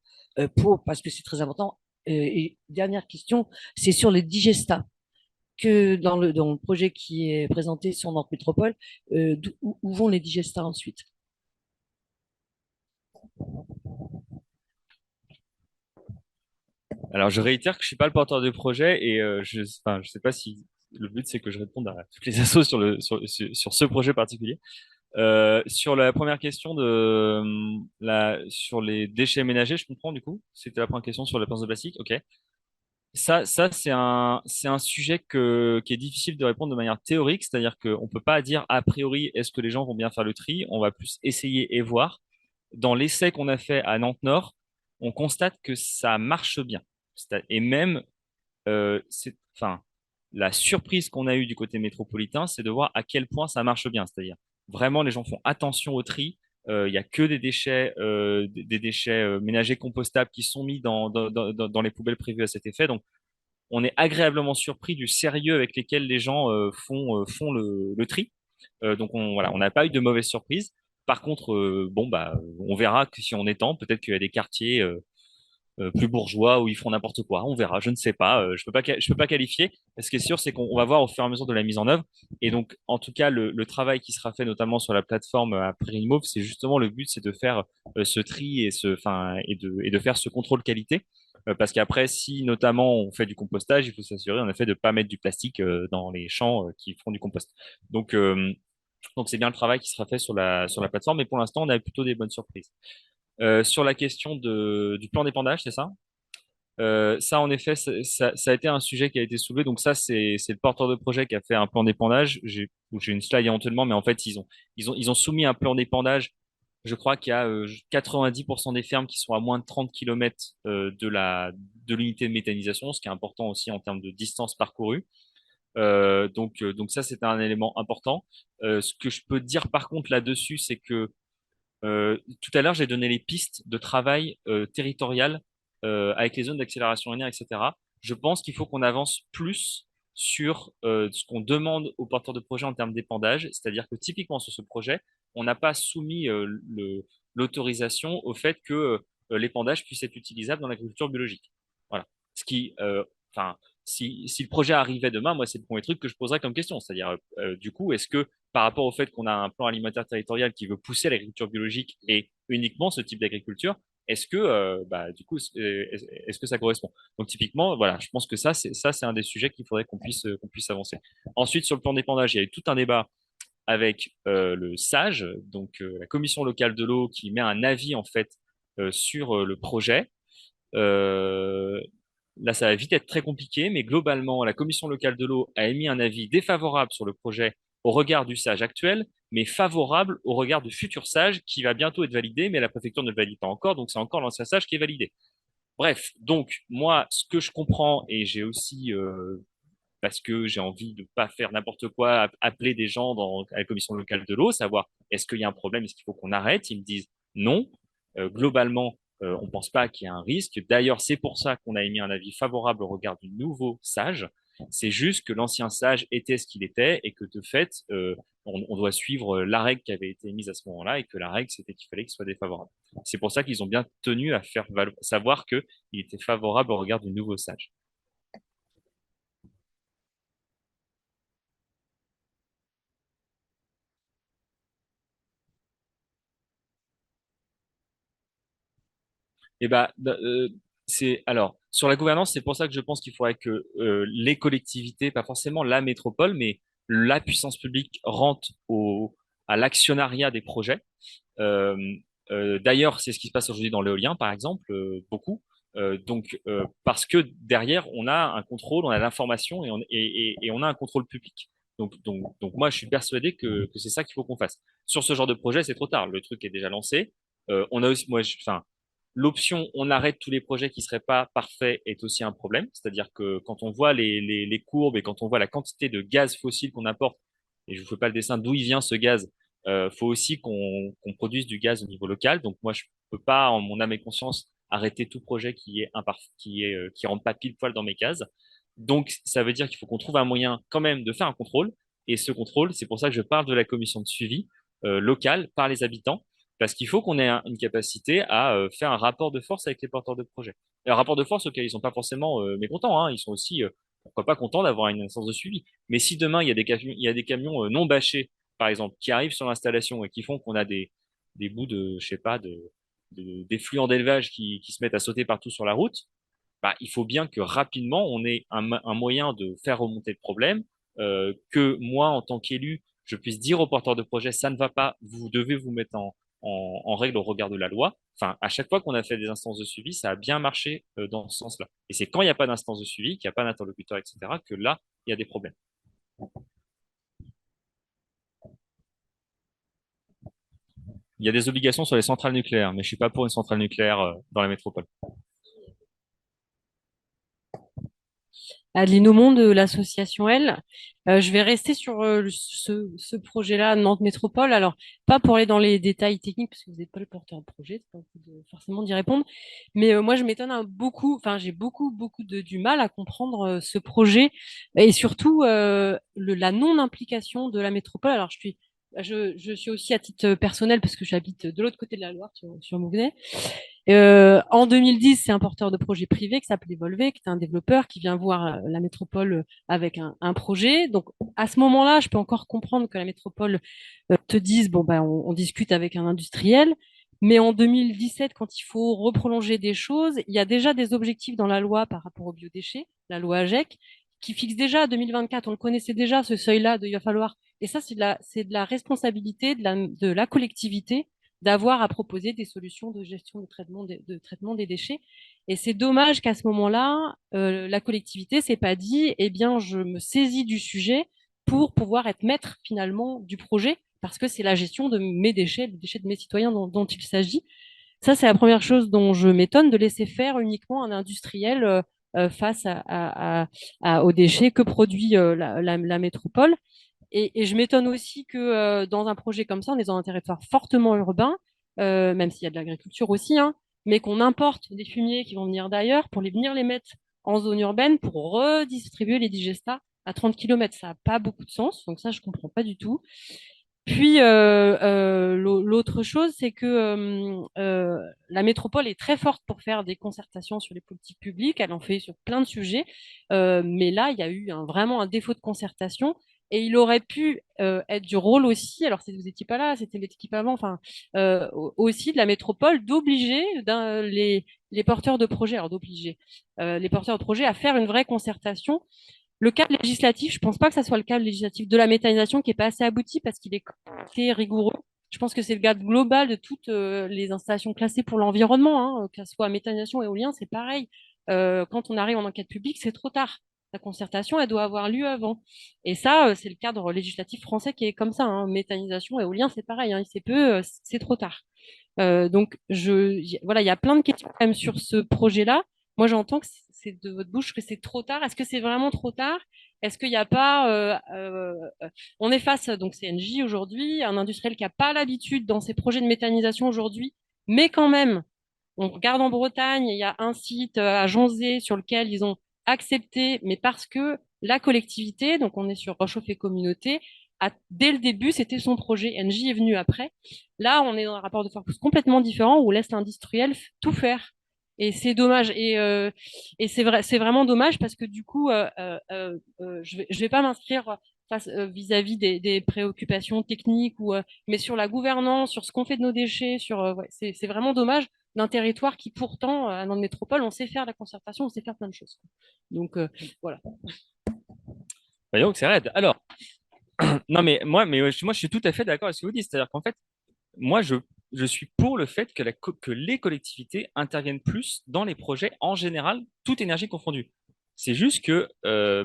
Speaker 4: parce que c'est très important. Et dernière question, c'est sur les digestats que dans le projet qui est présenté sur Nantes Métropole, où vont les digestats ensuite?
Speaker 3: Alors, je réitère que je suis pas le porteur de projet et enfin, je sais pas si le but c'est que je réponde à toutes les assos sur ce projet particulier. Sur la première question sur les déchets ménagers, je comprends du coup. C'était la première question sur la planche de plastique. Ok. Ça c'est un sujet qui est difficile de répondre de manière théorique, c'est-à-dire qu'on peut pas dire a priori est-ce que les gens vont bien faire le tri. On va plus essayer et voir. Dans l'essai qu'on a fait à Nantes Nord, on constate que ça marche bien. Et même, enfin, la surprise qu'on a eue du côté métropolitain, c'est de voir à quel point ça marche bien. C'est-à-dire, vraiment, les gens font attention au tri. Il n'y a que des déchets ménagers compostables qui sont mis dans les poubelles prévues à cet effet. Donc, on est agréablement surpris du sérieux avec lequel les gens font le tri. Donc, voilà, on n'a pas eu de mauvaises surprises. Par contre, bon, bah, on verra que si on étend, peut-être qu'il y a des quartiers plus bourgeois où ils font n'importe quoi. On verra, je ne sais pas. Je peux pas qualifier. Ce qui est sûr, c'est qu'on va voir au fur et à mesure de la mise en œuvre. Et donc, en tout cas, le travail qui sera fait notamment sur la plateforme à Primo, c'est justement le but, c'est de faire ce tri et de faire ce contrôle qualité. Parce qu'après, si notamment on fait du compostage, il faut s'assurer en effet de ne pas mettre du plastique dans les champs qui font du compost. Donc, donc c'est bien le travail qui sera fait sur la plateforme. Mais pour l'instant, on a plutôt des bonnes surprises. Sur la question du plan d'épandage, c'est ça? Ça, en effet, ça a été un sujet qui a été soulevé. Donc ça, c'est le porteur de projet qui a fait un plan d'épandage. J'ai une slide éventuellement, mais en fait, ils ont soumis un plan d'épandage. Je crois qu'il y a 90% des fermes qui sont à moins de 30 km de l'unité de méthanisation, ce qui est important aussi en termes de distance parcourue. Donc ça, c'est un élément important. Ce que je peux dire par contre là-dessus, c'est que tout à l'heure, j'ai donné les pistes de travail territorial avec les zones d'accélération linéaire, etc. Je pense qu'il faut qu'on avance plus sur ce qu'on demande aux porteurs de projet en termes d'épandage, c'est-à-dire que typiquement sur ce projet, on n'a pas soumis l'autorisation au fait que l'épandage puisse être utilisable dans l'agriculture biologique. Voilà. Ce qui, enfin, si le projet arrivait demain, moi, c'est le premier truc que je poserais comme question, c'est-à-dire, du coup, est-ce que par rapport au fait qu'on a un plan alimentaire territorial qui veut pousser l'agriculture biologique et uniquement ce type d'agriculture, est-ce que, bah, du coup, est-ce que ça correspond? Donc, typiquement, voilà, je pense que ça, c'est un des sujets qu'il faudrait qu'on puisse avancer. Ensuite, sur le plan d'épandage, il y a eu tout un débat avec le SAGE, donc la commission locale de l'eau, qui met un avis, en fait, sur le projet. Euh, Là, ça va vite être très compliqué, mais globalement, la commission locale de l'eau a émis un avis défavorable sur le projet au regard du SAGE actuel, mais favorable au regard du futur SAGE qui va bientôt être validé, mais la préfecture ne le valide pas encore, donc c'est encore l'ancien SAGE qui est validé. Bref, donc moi, ce que je comprends, et j'ai aussi, parce que j'ai envie de ne pas faire n'importe quoi, appeler des gens à la commission locale de l'eau, savoir est-ce qu'il y a un problème, est-ce qu'il faut qu'on arrête. Ils me disent non. Globalement, on ne pense pas qu'il y a un risque. D'ailleurs, c'est pour ça qu'on a émis un avis favorable au regard du nouveau SAGE. C'est juste que l'ancien SAGE était ce qu'il était et que de fait, on doit suivre la règle qui avait été mise à ce moment-là et que la règle, c'était qu'il fallait qu'il soit défavorable. C'est pour ça qu'ils ont bien tenu à faire savoir qu'il était favorable au regard du nouveau SAGE. Et bah, c'est alors sur la gouvernance, c'est pour ça que je pense qu'il faudrait que les collectivités, pas forcément la métropole, mais la puissance publique rentre à l'actionnariat des projets. Euh, D'ailleurs, c'est ce qui se passe aujourd'hui dans l'éolien, par exemple, beaucoup. Parce que derrière, on a un contrôle, on a l'information et on a un contrôle public. Donc moi, je suis persuadé que c'est ça qu'il faut qu'on fasse. Sur ce genre de projet, c'est trop tard. Le truc est déjà lancé. On a aussi, enfin, l'option on arrête tous les projets qui seraient pas parfaits est aussi un problème. C'est-à-dire que quand on voit les courbes et quand on voit la quantité de gaz fossile qu'on apporte, et je vous fais pas le dessin d'où il vient ce gaz, faut aussi qu'on produise du gaz au niveau local. Donc moi, je peux pas, en mon âme et conscience, arrêter tout projet qui rentre pas pile poil dans mes cases. Donc ça veut dire qu'il faut qu'on trouve un moyen quand même de faire un contrôle. Et ce contrôle, c'est pour ça que je parle de la commission de suivi locale par les habitants, parce qu'il faut qu'on ait une capacité à faire un rapport de force avec les porteurs de projets. Et un rapport de force auquel ils sont pas forcément mécontents, hein. Ils sont aussi, pourquoi pas, contents d'avoir une instance de suivi. Mais si demain il y a des camions non bâchés par exemple, qui arrivent sur l'installation et qui font qu'on a des bouts de, je sais pas, des fluents d'élevage qui se mettent à sauter partout sur la route, bah, il faut bien que rapidement, on ait un moyen de faire remonter le problème, que moi, en tant qu'élu, je puisse dire aux porteurs de projet, ça ne va pas, vous devez vous mettre en règle au regard de la loi. Enfin, à chaque fois qu'on a fait des instances de suivi, ça a bien marché dans ce sens-là. Et c'est quand il n'y a pas d'instance de suivi, qu'il n'y a pas d'interlocuteur, etc., que là, il y a des problèmes. Il y a des obligations sur les centrales nucléaires, mais je ne suis pas pour une centrale nucléaire dans la métropole.
Speaker 5: Adeline Aumont de l'association Elle. Je vais rester sur ce projet-là, Nantes Métropole. Alors, pas pour aller dans les détails techniques, parce que vous n'êtes pas le porteur de projet, c'est pas à vous forcément d'y répondre. Mais moi, je m'étonne beaucoup, enfin, j'ai beaucoup du mal à comprendre ce projet et surtout la non-implication de la métropole. Alors, je suis aussi à titre personnel, parce que j'habite de l'autre côté de la Loire, sur Mouguenais. En 2010, c'est un porteur de projet privé qui s'appelait Volvé, qui est un développeur qui vient voir la métropole avec un projet. Donc, à ce moment-là, je peux encore comprendre que la métropole te dise, bon, ben, on discute avec un industriel. Mais en 2017, quand il faut reprolonger des choses, il y a déjà des objectifs dans la loi par rapport aux biodéchets, la loi AGEC, qui fixe déjà à 2024. On le connaissait déjà, ce seuil-là, il va falloir. Et ça, c'est de la responsabilité de la collectivité d'avoir à proposer des solutions de gestion de traitement des déchets. Et c'est dommage qu'à ce moment-là, la collectivité s'est pas dit, eh bien, je me saisis du sujet pour pouvoir être maître finalement du projet, parce que c'est la gestion de mes déchets, les déchets de mes citoyens dont il s'agit. Ça, c'est la première chose dont je m'étonne, de laisser faire uniquement un industriel face aux déchets que produit la métropole. Et je m'étonne aussi que dans un projet comme ça, on est dans un territoire fortement urbain, même s'il y a de l'agriculture aussi, hein, mais qu'on importe des fumiers qui vont venir d'ailleurs pour venir les mettre en zone urbaine pour redistribuer les digestats à 30 km. Ça n'a pas beaucoup de sens, donc ça, je comprends pas du tout. Puis l'autre chose, c'est que la métropole est très forte pour faire des concertations sur les politiques publiques. Elle en fait sur plein de sujets, mais là, il y a eu vraiment un défaut de concertation. Et il aurait pu être du rôle aussi, alors si vous n'étiez pas là, c'était l'équipe avant, enfin aussi de la métropole d'obliger les porteurs de projets, alors d'obliger les porteurs de projets à faire une vraie concertation. Le cadre législatif, je ne pense pas que ça soit le cadre législatif de la méthanisation qui n'est pas assez abouti parce qu'il est très rigoureux. Je pense que c'est le cadre global de toutes les installations classées pour l'environnement, hein, que ce soit méthanisation, éolien, c'est pareil. Quand on arrive en enquête publique, c'est trop tard. La concertation, elle doit avoir lieu avant. Et ça, c'est le cadre législatif français qui est comme ça, hein. Méthanisation, éolien, c'est pareil. Hein, il c'est peu, c'est trop tard. Donc, voilà, il y a plein de questions quand même sur ce projet-là. Moi, j'entends que c'est de votre bouche que c'est trop tard. Est-ce que c'est vraiment trop tard? Est-ce qu'il n'y a pas, on est face donc CNJ aujourd'hui, un industriel qui n'a pas l'habitude dans ses projets de méthanisation aujourd'hui, mais quand même, on regarde en Bretagne, il y a un site à Jonzé sur lequel ils ont accepté, mais parce que la collectivité, donc on est sur Réchauffer Communauté, dès le début, c'était son projet. NJ est venu après. Là, on est dans un rapport de force complètement différent où on laisse l'industriel tout faire. Et c'est dommage. Et c'est vrai, c'est vraiment dommage parce que du coup, je vais pas m'inscrire vis-à-vis des préoccupations techniques mais sur la gouvernance, sur ce qu'on fait de nos déchets, ouais, c'est vraiment dommage d'un territoire qui pourtant, dans le métropole, on sait faire de la concertation, on sait faire plein de choses. Donc voilà.
Speaker 3: Bah, donc, c'est raide. Alors, non, mais moi, je suis tout à fait d'accord avec ce que vous dites. C'est-à-dire qu'en fait, moi, je suis pour le fait que les collectivités interviennent plus dans les projets en général, toute énergie confondue. C'est juste que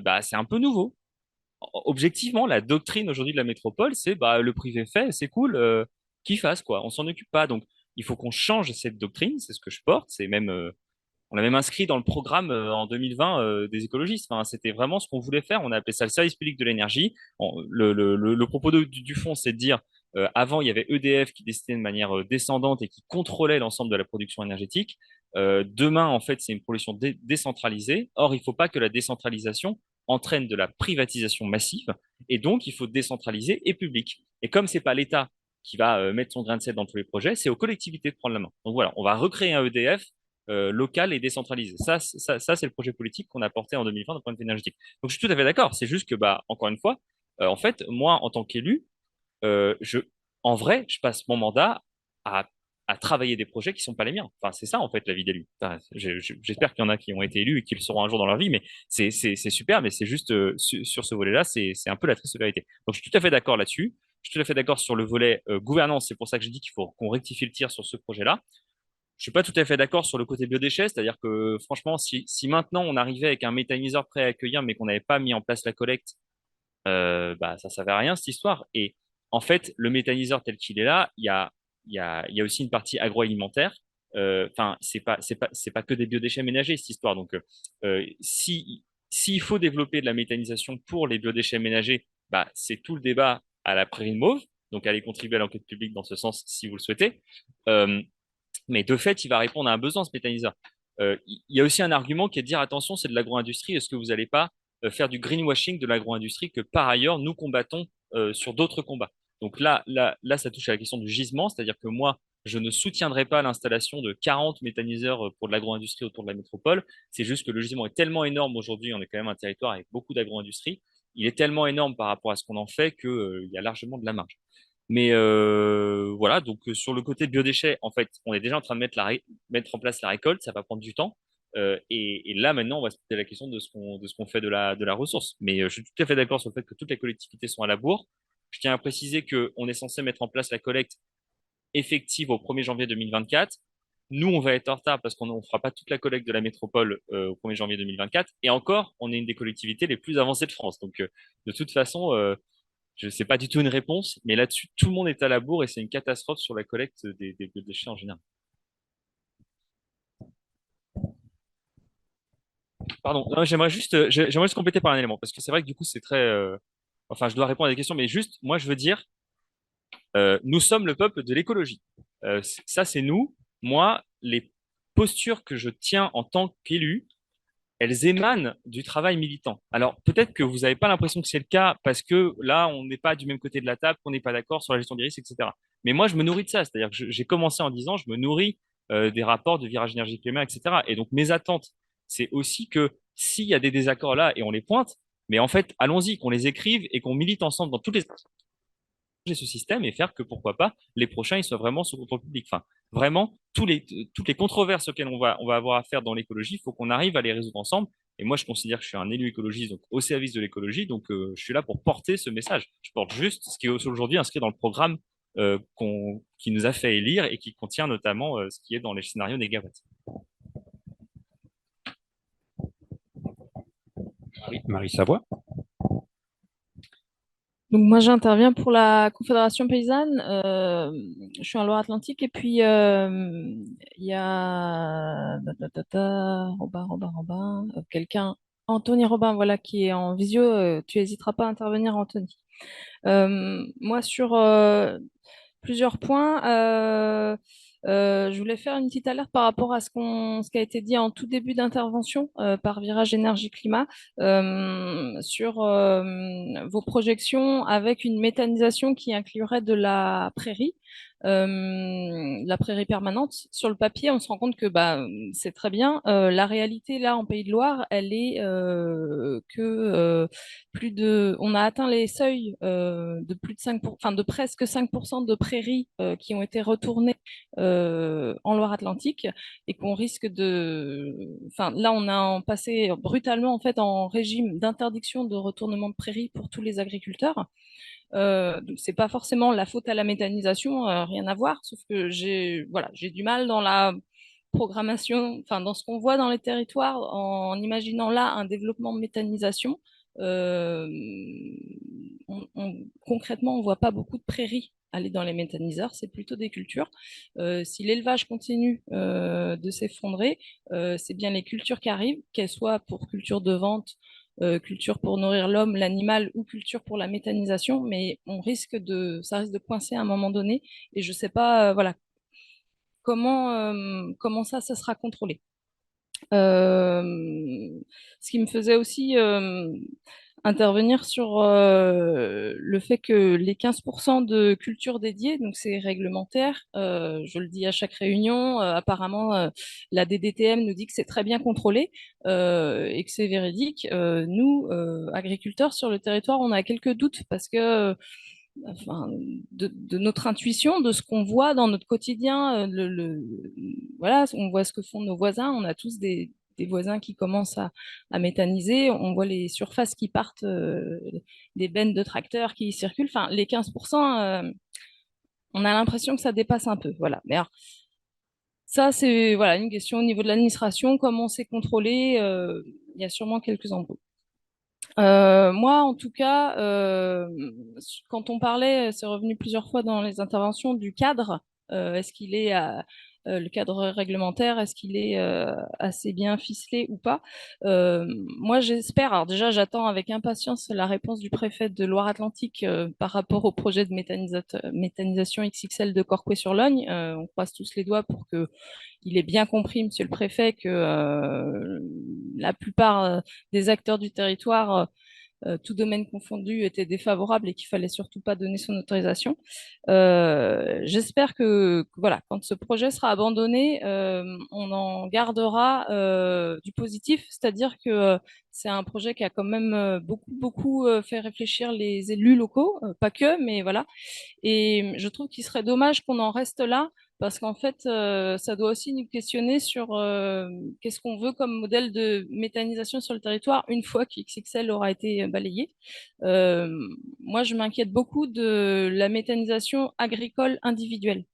Speaker 3: bah, c'est un peu nouveau. Objectivement, la doctrine aujourd'hui de la métropole, c'est bah, le privé fait, c'est cool, qu'il fasse, quoi. On s'en occupe pas. Donc, il faut qu'on change cette doctrine, c'est ce que je porte. C'est même, on l'a même inscrit dans le programme en 2020 des écologistes. Enfin, c'était vraiment ce qu'on voulait faire. On a appelé ça le service public de l'énergie. Le propos du fond, c'est de dire avant, il y avait EDF qui décidait de manière descendante et qui contrôlait l'ensemble de la production énergétique. Demain, en fait, c'est une production décentralisée. Or, il ne faut pas que la décentralisation entraîne de la privatisation massive. Et donc, il faut décentraliser et public. Et comme c'est pas l'État qui va mettre son grain de sel dans tous les projets, c'est aux collectivités de prendre la main. Donc voilà, on va recréer un EDF local et décentralisé. Ça c'est le projet politique qu'on a porté en 2020 d'un point de vue énergétique. Donc je suis tout à fait d'accord. C'est juste que, bah, encore une fois, en fait, moi, en tant qu'élu, en vrai, je passe mon mandat à, à travailler des projets qui sont pas les miens. Enfin, c'est ça, en fait, la vie d'élu. Enfin, j'espère qu'il y en a qui ont été élus et qui le seront un jour dans leur vie, mais c'est super, mais c'est juste sur ce volet-là, c'est un peu la triste vérité. Donc, je suis tout à fait d'accord là-dessus. Je suis tout à fait d'accord sur le volet gouvernance. C'est pour ça que je dis qu'il faut qu'on rectifie le tir sur ce projet-là. Je suis pas tout à fait d'accord sur le côté biodéchets, c'est-à-dire que franchement, si maintenant on arrivait avec un méthaniseur prêt à accueillir, mais qu'on n'avait pas mis en place la collecte, bah ça servait à rien cette histoire. Et en fait, le méthaniseur tel qu'il est là, il y a aussi une partie agroalimentaire. Enfin, c'est pas que des biodéchets ménagers cette histoire. Donc, si S'il faut développer de la méthanisation pour les biodéchets ménagers, bah, c'est tout le débat à la Prairie de Mauve. Donc, allez contribuer à l'enquête publique dans ce sens si vous le souhaitez. Euh, mais de fait, il va répondre à un besoin, ce méthaniseur. Il y a aussi un argument qui est de dire, attention, c'est de l'agro-industrie. Est-ce que vous n'allez pas faire du greenwashing de l'agro-industrie que par ailleurs, nous combattons sur d'autres combats? Donc là, ça touche à la question du gisement, c'est-à-dire que moi, je ne soutiendrai pas l'installation de 40 méthaniseurs pour de l'agro-industrie autour de la métropole. C'est juste que le gisement est tellement énorme aujourd'hui, on est quand même un territoire avec beaucoup d'agro-industrie. Il est tellement énorme par rapport à ce qu'on en fait qu'il y a largement de la marge. Mais voilà, donc sur le côté biodéchets, en fait, on est déjà en train de mettre en place la récolte, ça va prendre du temps. Et là, maintenant, on va se poser la question de ce qu'on fait de la ressource. Mais je suis tout à fait d'accord sur le fait que toutes les collectivités sont à la bourre. Je tiens à préciser qu'on est censé mettre en place la collecte effective au 1er janvier 2024. Nous, on va être en retard parce qu'on ne fera pas toute la collecte de la métropole au 1er janvier 2024. Et encore, on est une des collectivités les plus avancées de France. Donc, de toute façon, je sais pas du tout une réponse, mais là-dessus, tout le monde est à la bourre et c'est une catastrophe sur la collecte des déchets en général. Pardon, non, j'aimerais juste compléter par un élément, parce que c'est vrai que du coup, c'est très, enfin, je dois répondre à des questions, mais juste, moi, je veux dire, nous sommes le peuple de l'écologie. Ça, c'est nous. Moi, les postures que je tiens en tant qu'élu, elles émanent du travail militant. Alors, peut-être que vous n'avez pas l'impression que c'est le cas parce que là, on n'est pas du même côté de la table, qu'on n'est pas d'accord sur la gestion des risques, etc. Mais moi, je me nourris de ça. C'est-à-dire que j'ai commencé en disant, je me nourris des rapports de virage énergie-climat, etc. Et donc, mes attentes, c'est aussi que s'il y a des désaccords là et on les pointe, mais en fait, allons-y, qu'on les écrive et qu'on milite ensemble dans toutes les ce système et faire que pourquoi pas les prochains ils soient vraiment sous contrôle public. Enfin, vraiment toutes les controverses auxquelles on va avoir affaire dans l'écologie, il faut qu'on arrive à les résoudre ensemble. Et moi, je considère que je suis un élu écologiste, donc au service de l'écologie, donc je suis là pour porter ce message. Je porte juste ce qui est aujourd'hui inscrit dans le programme qui nous a fait élire et qui contient notamment ce qui est dans les scénarios négawatts.
Speaker 6: Marie Savoie.
Speaker 7: Donc moi j'interviens pour la Confédération paysanne. Je suis en Loire-Atlantique et puis il y a Robin, quelqu'un, Anthony Robin, voilà, qui est en visio. Tu n'hésiteras pas à intervenir, Anthony. Moi sur plusieurs points. Je voulais faire une petite alerte par rapport à ce qui a été dit en tout début d'intervention par Virage Énergie Climat sur vos projections avec une méthanisation qui inclurait de la prairie permanente. Sur le papier, on se rend compte que bah, c'est très bien. La réalité, là, en Pays de Loire, elle est on a atteint les seuils de plus de 5%, enfin de presque 5% de prairies qui ont été retournées en Loire-Atlantique et qu'on risque enfin là, on a passé brutalement en fait en régime d'interdiction de retournement de prairies pour tous les agriculteurs. Donc c'est pas forcément la faute à la méthanisation, rien à voir, sauf que j'ai du mal dans la programmation, enfin dans ce qu'on voit dans les territoires, en imaginant là un développement de méthanisation. Euh, Concrètement, on voit pas beaucoup de prairies aller dans les méthaniseurs, c'est plutôt des cultures. Si l'élevage continue de s'effondrer, c'est bien les cultures qui arrivent, qu'elles soient pour culture de vente, culture pour nourrir l'homme, l'animal ou culture pour la méthanisation, mais ça risque de coincer à un moment donné. Et je ne sais pas, voilà, comment ça sera contrôlé. Ce qui me faisait aussi intervenir sur le fait que les 15% de culture dédiée, donc c'est réglementaire, je le dis à chaque réunion, apparemment la DDTM nous dit que c'est très bien contrôlé et que c'est véridique. Nous, agriculteurs sur le territoire, on a quelques doutes parce que enfin, de notre intuition, de ce qu'on voit dans notre quotidien. Voilà, on voit ce que font nos voisins. On a tous des voisins qui commencent à méthaniser. On voit les surfaces qui partent, des bennes de tracteurs qui circulent. Enfin, les 15%, on a l'impression que ça dépasse un peu. Voilà. Mais alors, ça, c'est voilà, une question au niveau de l'administration. Comment c'est contrôlé? Il y a sûrement quelques embrouilles. Moi, en tout cas, quand on parlait, c'est revenu plusieurs fois dans les interventions du cadre. Est-ce qu'il est le cadre réglementaire, est-ce qu'il est assez bien ficelé ou pas? Moi, j'espère. Alors déjà, j'attends avec impatience la réponse du préfet de Loire-Atlantique par rapport au projet de méthanisation XXL de Corcouët-sur-Logne. On croise tous les doigts pour que il ait bien compris, Monsieur le Préfet, que la plupart des acteurs du territoire tout domaine confondu, était défavorable et qu'il fallait surtout pas donner son autorisation. J'espère voilà, quand ce projet sera abandonné, on en gardera du positif, c'est-à-dire que c'est un projet qui a quand même beaucoup fait réfléchir les élus locaux, pas que, mais voilà. Et je trouve qu'il serait dommage qu'on en reste là, parce qu'en fait, ça doit aussi nous questionner sur qu'est-ce qu'on veut comme modèle de méthanisation sur le territoire une fois que XXL aura été balayé. Euh, Moi, je m'inquiète beaucoup de la méthanisation agricole individuelle,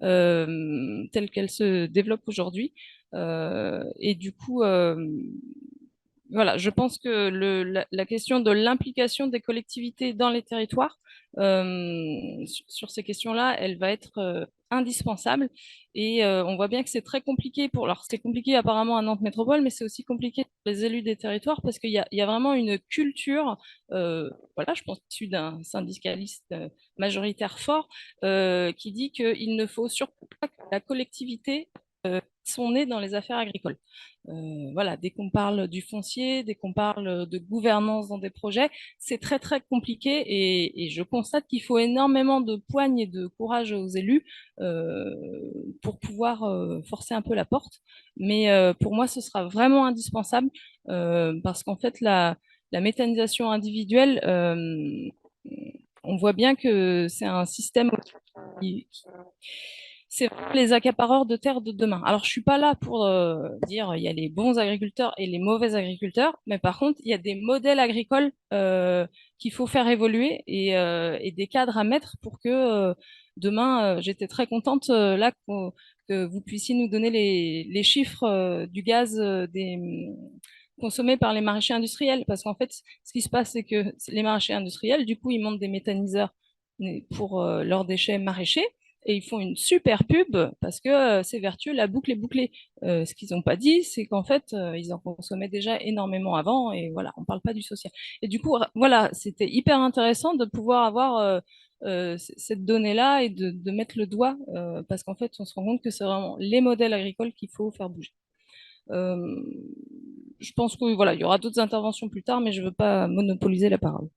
Speaker 7: telle qu'elle se développe aujourd'hui. Et du coup, voilà, je pense que la question de l'implication des collectivités dans les territoires sur ces questions-là, elle va être indispensable. Et on voit bien que c'est très compliqué pour. Alors, c'est compliqué apparemment à Nantes Métropole, mais c'est aussi compliqué pour les élus des territoires parce il y a vraiment une culture, voilà, je pense, issue d'un syndicaliste majoritaire fort, qui dit qu'il ne faut surtout pas que la collectivité sont nés dans les affaires agricoles. Voilà, dès qu'on parle du foncier, dès qu'on parle de gouvernance dans des projets, c'est très compliqué et je constate qu'il faut énormément de poigne et de courage aux élus euh, pour pouvoir forcer un peu la porte. Mais pour moi, ce sera vraiment indispensable parce qu'en fait, la méthanisation individuelle, on voit bien que c'est un système c'est vraiment les accapareurs de terre de demain. Alors, je suis pas là pour dire il y a les bons agriculteurs et les mauvais agriculteurs, mais par contre, il y a des modèles agricoles qu'il faut faire évoluer et des cadres à mettre pour que demain, j'étais très contente là que vous puissiez nous donner les chiffres du gaz consommé par les maraîchers industriels. Parce qu'en fait, ce qui se passe, c'est que les maraîchers industriels, du coup, ils montent des méthaniseurs pour leurs déchets maraîchers et ils font une super pub parce que c'est vertueux, la boucle est bouclée. Ce qu'ils n'ont pas dit, c'est qu'en fait, ils en consommaient déjà énormément avant et voilà, on ne parle pas du social. Et du coup, voilà, c'était hyper intéressant de pouvoir avoir cette donnée-là et de mettre le doigt parce qu'en fait, on se rend compte que c'est vraiment les modèles agricoles qu'il faut faire bouger. Euh, je pense que voilà, il y aura d'autres interventions plus tard, mais je ne veux pas monopoliser la parole.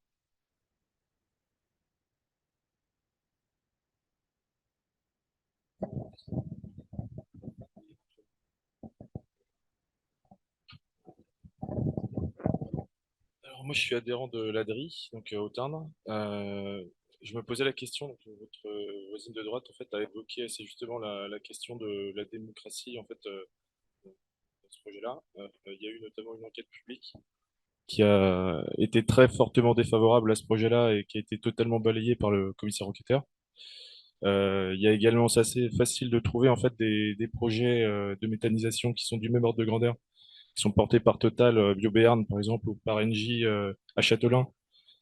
Speaker 6: Alors moi, je suis adhérent de l'ADRI, donc au Tarn. Je me posais la question, donc, votre voisine de droite, en fait, a évoqué assez justement la question de la démocratie, en fait, dans ce projet-là. Il y a eu notamment une enquête publique qui a été très fortement défavorable à ce projet-là et qui a été totalement balayée par le commissaire enquêteur. Il y a également, c'est assez facile de trouver en fait des projets de méthanisation qui sont du même ordre de grandeur, qui sont portés par Total, BioBéarn par exemple, ou par Engie à Châtelain,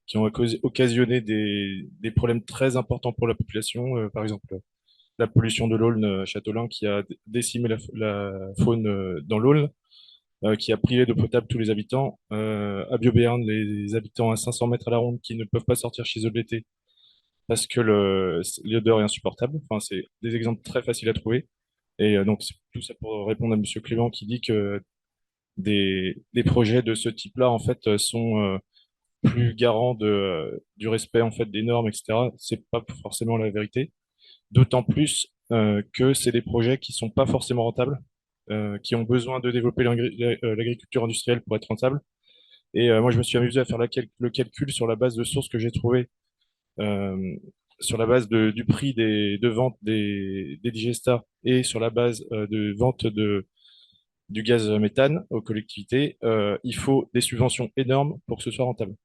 Speaker 6: qui ont occasionné des problèmes très importants pour la population. Par exemple, la pollution de l'Aulne à Châtelain qui a décimé la faune dans l'Aulne, qui a privé d'eau potable tous les habitants. À BioBéarn, les habitants à 500 mètres à la ronde qui ne peuvent pas sortir chez eux de l'été parce que l'odeur est insupportable. Enfin, c'est des exemples très faciles à trouver. Et donc, c'est tout ça pour répondre à Monsieur Clément qui dit que des projets de ce type-là, en fait, sont plus garants du respect, en fait, des normes, etc. C'est pas forcément la vérité. D'autant plus que c'est des projets qui sont pas forcément rentables, qui ont besoin de développer l'agriculture industrielle pour être rentable. Et moi, je me suis amusé à faire le calcul sur la base de sources que j'ai trouvées euh, sur la base du prix de vente des digestats et sur la base de vente du gaz méthane aux collectivités, il faut des subventions énormes pour que ce soit rentable.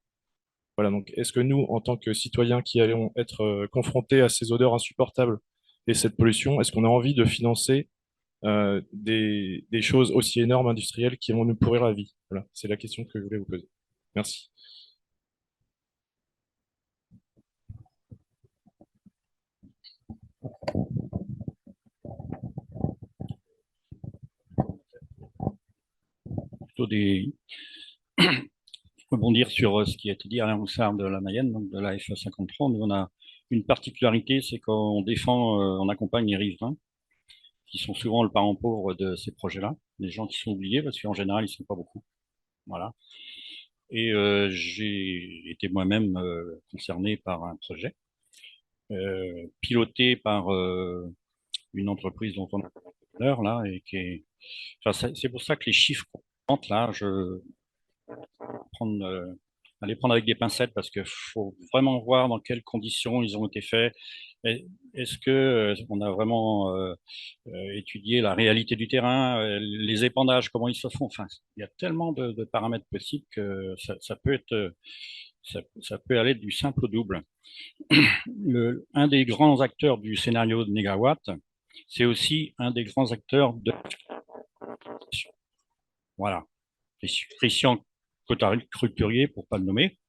Speaker 6: Voilà, donc est-ce que nous, en tant que citoyens qui allons être confrontés à ces odeurs insupportables et cette pollution, est-ce qu'on a envie de financer des choses aussi énormes industrielles qui vont nous pourrir la vie? Voilà, c'est la question que je voulais vous poser. Merci.
Speaker 8: plutôt rebondir sur ce qui a été dit à l'Arronsard de la Mayenne, donc de la FE53. Nous, on a une particularité, c'est qu'on défend, on accompagne les riverains, qui sont souvent le parent pauvre de ces projets-là, des gens qui sont oubliés, parce qu'en général, ils ne sont pas beaucoup. Voilà. Et j'ai été moi-même concerné par un projet, piloté par une entreprise dont on a parlé tout à l'heure, là, et qui est... Enfin, c'est pour ça que les chiffres comptent, là, aller prendre avec des pincettes parce qu'il faut vraiment voir dans quelles conditions ils ont été faits. Est-ce que on a vraiment étudié la réalité du terrain, les épandages, comment ils se font? Enfin, il y a tellement de paramètres possibles que ça peut être, ça peut aller du simple au double. Un des grands acteurs du scénario de Négawatt, c'est aussi un des grands acteurs de... Voilà. Christian Couturier, pour pas le nommer.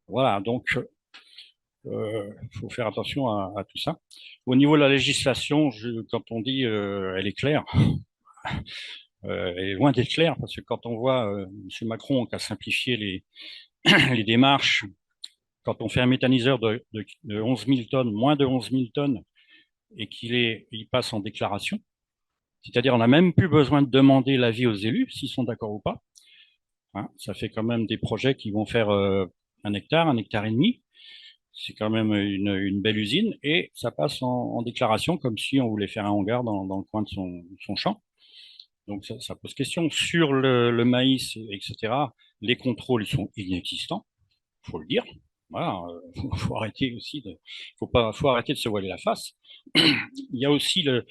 Speaker 8: Voilà, donc faut faire attention à tout ça. Au niveau de la législation, quand on dit elle est claire, elle est loin d'être claire, parce que quand on voit M. Macron qui a simplifié les démarches, quand on fait un méthaniseur de 11 000 tonnes, moins de 11 000 tonnes, et il passe en déclaration, c'est-à-dire on n'a même plus besoin de demander l'avis aux élus, s'ils sont d'accord ou pas. Hein, ça fait quand même des projets qui vont faire 1 hectare, 1 hectare et demi. C'est quand même une belle usine et ça passe en déclaration comme si on voulait faire un hangar dans le coin de son champ. Donc ça pose question. Sur le maïs, etc., les contrôles ils sont inexistants, faut le dire. Voilà, faut arrêter aussi faut arrêter de se voiler la face. Il y a aussi le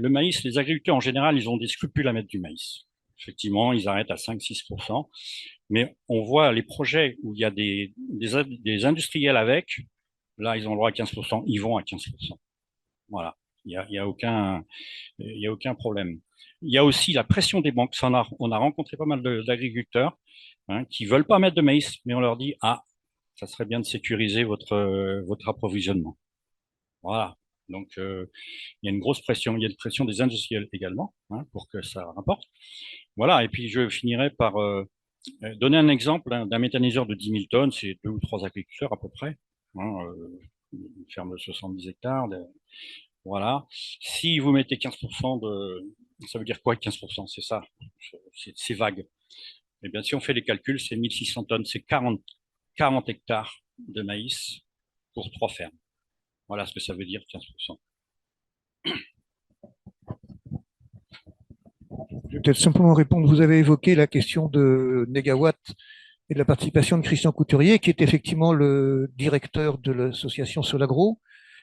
Speaker 8: maïs, les agriculteurs en général, ils ont des scrupules à mettre du maïs. Effectivement, ils arrêtent à 5-6%. Mais on voit les projets où il y a des industriels avec, là, ils ont le droit à 15%, ils vont à 15%. Voilà, il y a aucun problème. Il y a aussi la pression des banques. On a rencontré pas mal d'agriculteurs qui veulent pas mettre de maïs, mais on leur dit, ça serait bien de sécuriser votre approvisionnement. Voilà. Donc, il y a une grosse pression. Il y a une pression des industriels également, pour que ça rapporte. Voilà. Et puis, je finirai par donner un exemple d'un méthaniseur de 10 000 tonnes. C'est 2 ou 3 agriculteurs à peu près. Une ferme de 70 hectares. Voilà. Si vous mettez 15% ça veut dire quoi 15%? C'est ça. C'est vague. Eh bien, si on fait les calculs, c'est 1600 tonnes. C'est 40 hectares de maïs pour 3 fermes. Voilà ce que ça veut dire, 15%.
Speaker 2: Je vais peut-être simplement répondre. Vous avez évoqué la question de Négawatt et de la participation de Christian Couturier, qui est effectivement le directeur de l'association Solagro,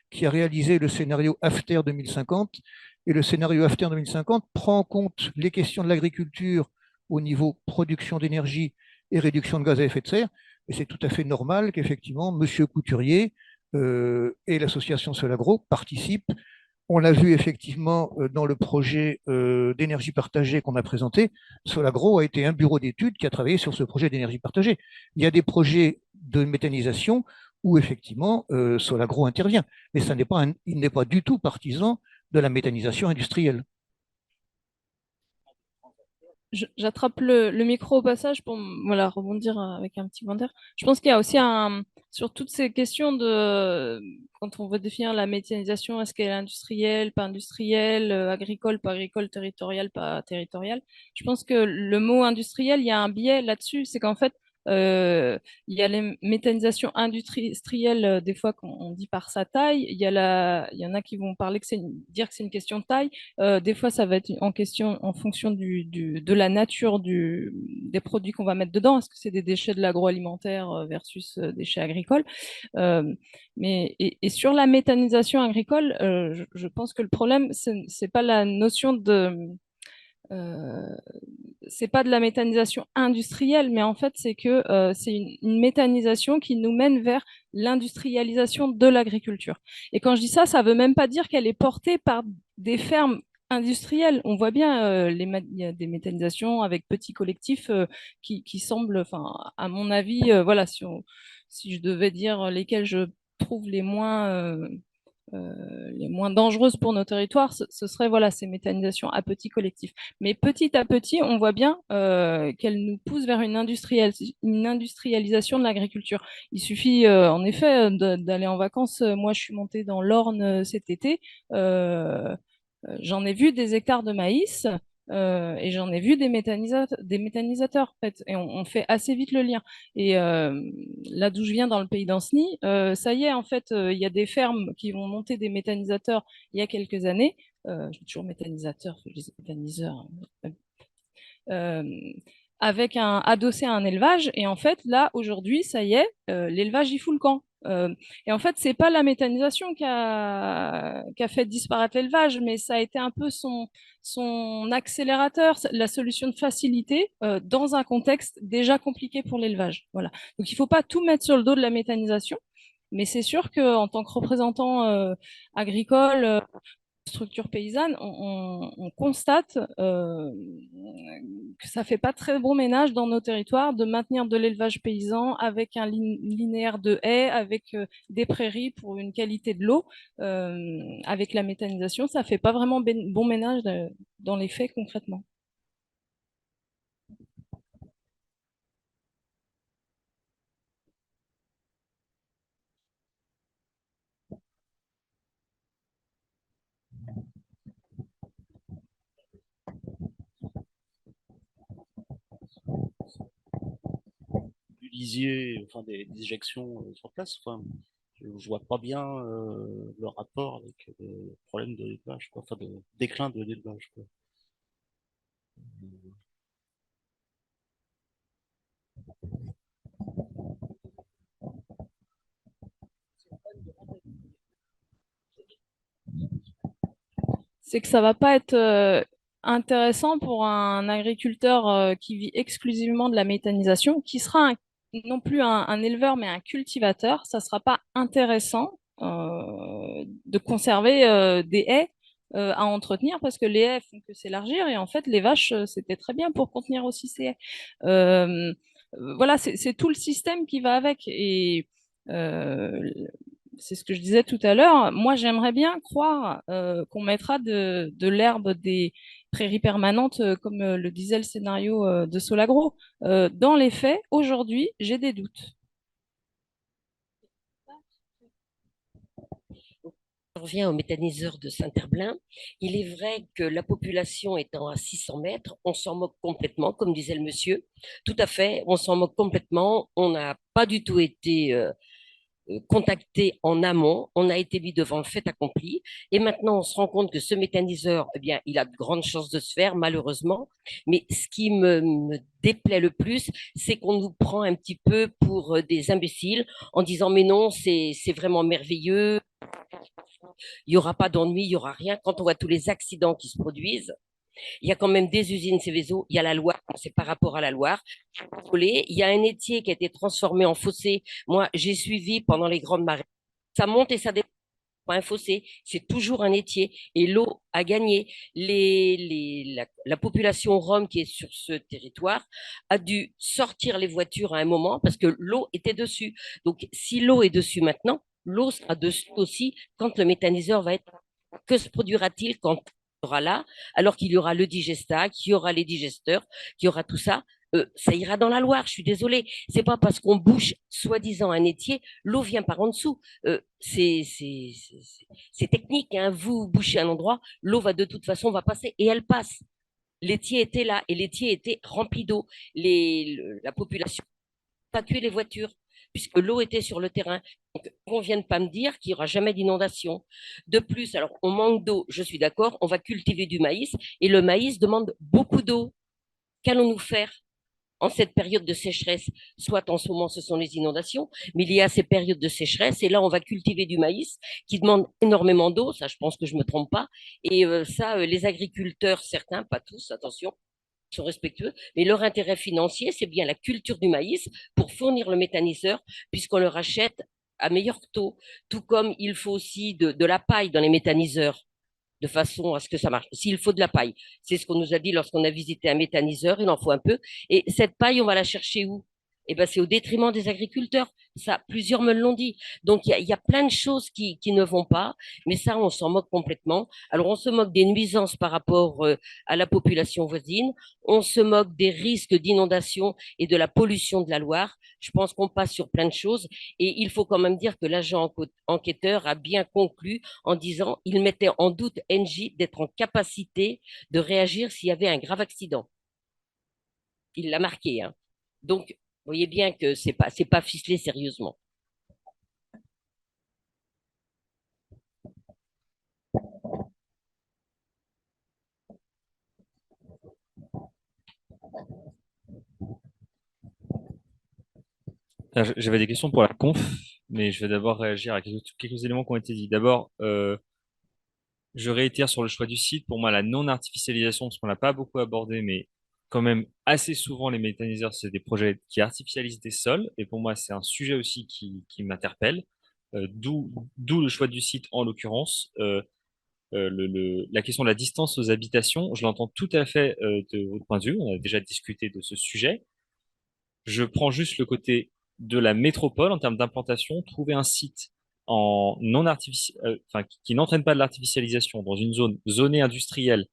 Speaker 2: qui a réalisé le scénario AFTER 2050. Et le scénario AFTER 2050 prend en compte les questions de l'agriculture au niveau production d'énergie et réduction de gaz à effet de serre. Et c'est tout à fait normal qu'effectivement, M. Couturier et l'association Solagro participent. On l'a vu effectivement dans le projet d'énergie partagée qu'on a présenté. Solagro a été un bureau d'études qui a travaillé sur ce projet d'énergie partagée. Il y a des projets de méthanisation où effectivement Solagro intervient, mais il n'est pas du tout partisan de la méthanisation industrielle.
Speaker 7: J'attrape le micro au passage pour voilà, rebondir avec un petit commentaire. Je pense qu'il y a aussi sur toutes ces questions quand on veut définir la méthanisation, est-ce qu'elle est industrielle, pas industrielle, agricole, pas agricole, territoriale, pas territoriale. Je pense que le mot industriel, il y a un biais là-dessus, c'est qu'en fait, il y a les méthanisations industrielles, des fois qu'on dit par sa taille. Il y en a qui vont dire que c'est une question de taille. Des fois, ça va être en fonction de la nature des produits qu'on va mettre dedans. Est-ce que c'est des déchets de l'agroalimentaire versus déchets agricoles? Et sur la méthanisation agricole, je pense que le problème, c'est pas la notion c'est pas de la méthanisation industrielle, mais en fait, c'est que c'est une méthanisation qui nous mène vers l'industrialisation de l'agriculture. Et quand je dis ça, ça veut même pas dire qu'elle est portée par des fermes industrielles. On voit bien, il y a des méthanisations avec petits collectifs qui semblent, enfin, à mon avis, voilà, si je devais dire lesquels je trouve les moins les moins dangereuses pour nos territoires, ce serait voilà, ces méthanisations à petits collectifs. Mais petit à petit, on voit bien qu'elles nous poussent vers une industrialisation de l'agriculture. Il suffit en effet d'aller en vacances. Moi, je suis montée dans l'Orne cet été. J'en ai vu des hectares de maïs. Et j'en ai vu des méthanisateurs, en fait, et on fait assez vite le lien. Et là d'où je viens, dans le pays d'Anceny, ça y est, en fait, il y a des fermes qui vont monter des méthanisateurs il y a quelques années. Je dis toujours méthanisateurs, je dis méthaniseurs. Euh, avec adossé à un élevage. Et en fait, là, aujourd'hui, ça y est, l'élevage, il fout le camp. Et en fait, c'est pas la méthanisation qui a fait disparaître l'élevage, mais ça a été un peu son accélérateur, la solution de facilité dans un contexte déjà compliqué pour l'élevage. Voilà. Donc, il ne faut pas tout mettre sur le dos de la méthanisation, mais c'est sûr qu'en tant que représentant agricole, structure paysanne, on constate que ça fait pas très bon ménage dans nos territoires de maintenir de l'élevage paysan avec un linéaire de haies, avec des prairies pour une qualité de l'eau. Avec la méthanisation, ça fait pas vraiment bon ménage dans les faits concrètement.
Speaker 9: Enfin, des éjections sur place. Enfin, je vois pas bien le rapport avec le problème de l'élevage, quoi. Enfin, de déclin de l'élevage, quoi.
Speaker 7: C'est que ça va pas être intéressant pour un agriculteur qui vit exclusivement de la méthanisation, qui sera non plus un éleveur, mais un cultivateur. Ça sera pas intéressant de conserver des haies à entretenir parce que les haies font que s'élargir et en fait les vaches c'était très bien pour contenir aussi ces haies. Voilà, c'est tout le système qui va avec et c'est ce que je disais tout à l'heure. Moi, j'aimerais bien croire qu'on mettra de l'herbe des prairies permanentes, comme le disait le scénario de Solagro. Dans les faits, aujourd'hui, j'ai des doutes.
Speaker 10: On revient au méthaniseur de Saint-Herblain. Il est vrai que la population étant à 600 mètres, on s'en moque complètement, comme disait le monsieur. Tout à fait, on s'en moque complètement. On n'a pas du tout été contacté en amont, on a été mis devant le fait accompli, et maintenant on se rend compte que ce méthaniseur, eh bien, il a de grandes chances de se faire, malheureusement, mais ce qui me déplaît le plus, c'est qu'on nous prend un petit peu pour des imbéciles en disant mais non, c'est vraiment merveilleux, il n'y aura pas d'ennui, il n'y aura rien. Quand on voit tous les accidents qui se produisent, il y a quand même des usines Céveso, il y a la Loire, c'est par rapport à la Loire. Il y a un étier qui a été transformé en fossé. Moi, j'ai suivi pendant les grandes marées. Ça monte et ça descend. Un fossé, c'est toujours un étier et l'eau a gagné. La population rome qui est sur ce territoire a dû sortir les voitures à un moment parce que l'eau était dessus. Donc, si l'eau est dessus maintenant, l'eau sera dessus aussi quand le méthaniseur va être. Que se produira-t-il quand il sera là, alors qu'il y aura le digestat, qu'il y aura les digesteurs, qu'il y aura tout ça? Ça ira dans la Loire, je suis désolée. C'est pas parce qu'on bouche soi-disant un étier, l'eau vient par en dessous. C'est technique, hein. Vous bouchez un endroit, l'eau va de toute façon va passer et elle passe. L'étier était là et l'étier était rempli d'eau. La population a évacué les voitures puisque l'eau était sur le terrain. Donc, on ne vienne pas me dire qu'il n'y aura jamais d'inondation. De plus, alors on manque d'eau, je suis d'accord, on va cultiver du maïs et le maïs demande beaucoup d'eau. Qu'allons-nous faire en cette période de sécheresse? Soit en ce moment, ce sont les inondations, mais il y a ces périodes de sécheresse, et là, on va cultiver du maïs qui demande énormément d'eau, ça, je pense que je ne me trompe pas, et les agriculteurs, certains, pas tous, attention, sont respectueux, mais leur intérêt financier, c'est bien la culture du maïs pour fournir le méthaniseur, puisqu'on leur achète à meilleur taux, tout comme il faut aussi de la paille dans les méthaniseurs de façon à ce que ça marche. S'il faut de la paille, c'est ce qu'on nous a dit lorsqu'on a visité un méthaniseur, il en faut un peu. Et cette paille, on va la chercher où? Eh ben, c'est au détriment des agriculteurs, Ça, plusieurs me l'ont dit. Donc, il y a plein de choses qui ne vont pas, mais ça, on s'en moque complètement. Alors, on se moque des nuisances par rapport à la population voisine. On se moque des risques d'inondation et de la pollution de la Loire. Je pense qu'on passe sur plein de choses. Et il faut quand même dire que l'agent enquêteur a bien conclu en disant il mettait en doute Engie d'être en capacité de réagir s'il y avait un grave accident. Il l'a marqué, hein. Donc, vous voyez bien que c'est pas ficelé sérieusement.
Speaker 3: J'avais des questions pour la conf, mais je vais d'abord réagir à quelques éléments qui ont été dits. D'abord, je réitère sur le choix du site. Pour moi, la non-artificialisation, parce qu'on l'a pas beaucoup abordé, mais quand même assez souvent, les méthaniseurs, c'est des projets qui artificialisent des sols. Et pour moi, c'est un sujet aussi qui m'interpelle. D'où le choix du site en l'occurrence. La question de la distance aux habitations, je l'entends tout à fait de votre point de vue. On a déjà discuté de ce sujet. Je prends juste le côté de la métropole en termes d'implantation, trouver un site en non enfin, qui n'entraîne pas de l'artificialisation dans une zone zonée industrielle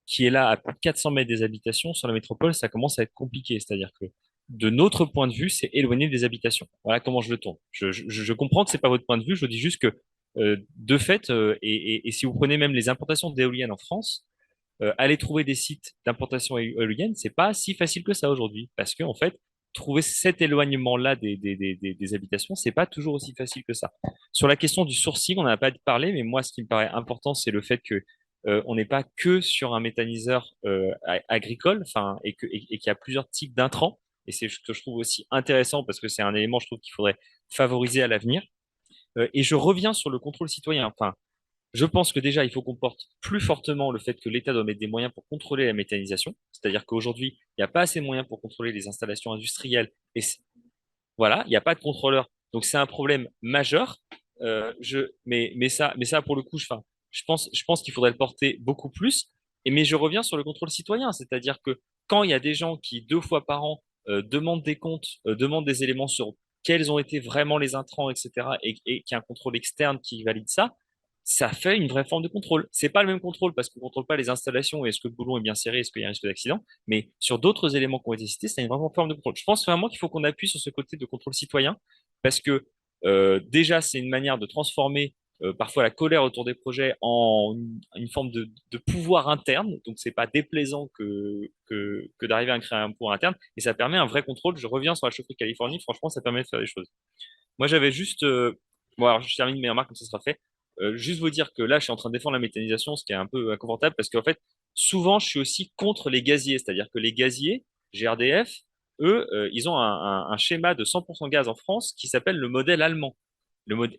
Speaker 3: qui est là à plus de 400 mètres des habitations sur la métropole, ça commence à être compliqué. C'est-à-dire que de notre point de vue, c'est éloigné des habitations. Voilà comment je le tourne. Je comprends que c'est pas votre point de vue. Je dis juste que de fait, et si vous prenez même les implantations d'éoliennes en France, aller trouver des sites d'implantation éolienne, c'est pas si facile que ça aujourd'hui, parce que en fait, trouver cet éloignement-là des habitations, c'est pas toujours aussi facile que ça. Sur la question du sourcing, on n'en a pas parlé, mais moi, ce qui me paraît important, c'est le fait que on n'est pas que sur un méthaniseur agricole, enfin, et qu'il y a plusieurs types d'intrants. Et c'est ce que je trouve aussi intéressant parce que c'est un élément, je trouve, qu'il faudrait favoriser à l'avenir. Et je reviens sur le contrôle citoyen. Enfin, je pense que déjà, il faut qu'on porte plus fortement le fait que l'État doit mettre des moyens pour contrôler la méthanisation. C'est-à-dire qu'aujourd'hui, il n'y a pas assez de moyens pour contrôler les installations industrielles. Voilà, il n'y a pas de contrôleur. Donc, c'est un problème majeur. Mais ça, pour le coup, enfin, je pense qu'il faudrait le porter beaucoup plus. Mais je reviens sur le contrôle citoyen. C'est-à-dire que quand il y a des gens qui, 2 fois par an, demandent des comptes, demandent des éléments sur quels ont été vraiment les intrants, etc., et qu'il y a un contrôle externe qui valide ça, ça fait une vraie forme de contrôle. C'est pas le même contrôle parce qu'on ne contrôle pas les installations et est-ce que le boulon est bien serré, est-ce qu'il y a un risque d'accident, mais sur d'autres éléments qui ont été cités, c'est une vraie forme de contrôle. Je pense vraiment qu'il faut qu'on appuie sur ce côté de contrôle citoyen parce que déjà, c'est une manière de transformer parfois la colère autour des projets en une forme de pouvoir interne. Donc, c'est pas déplaisant que d'arriver à créer un pouvoir interne et ça permet un vrai contrôle. Je reviens sur la chaufferie Californie. Franchement, ça permet de faire des choses. Moi, j'avais juste. Bon, alors, je termine mes remarques comme ça sera fait. Juste vous dire que là, je suis en train de défendre la méthanisation, ce qui est un peu inconfortable parce qu'en fait, souvent, je suis aussi contre les gaziers. C'est-à-dire que les gaziers, GRDF, eux, ils ont un schéma de 100% gaz en France qui s'appelle le modèle allemand.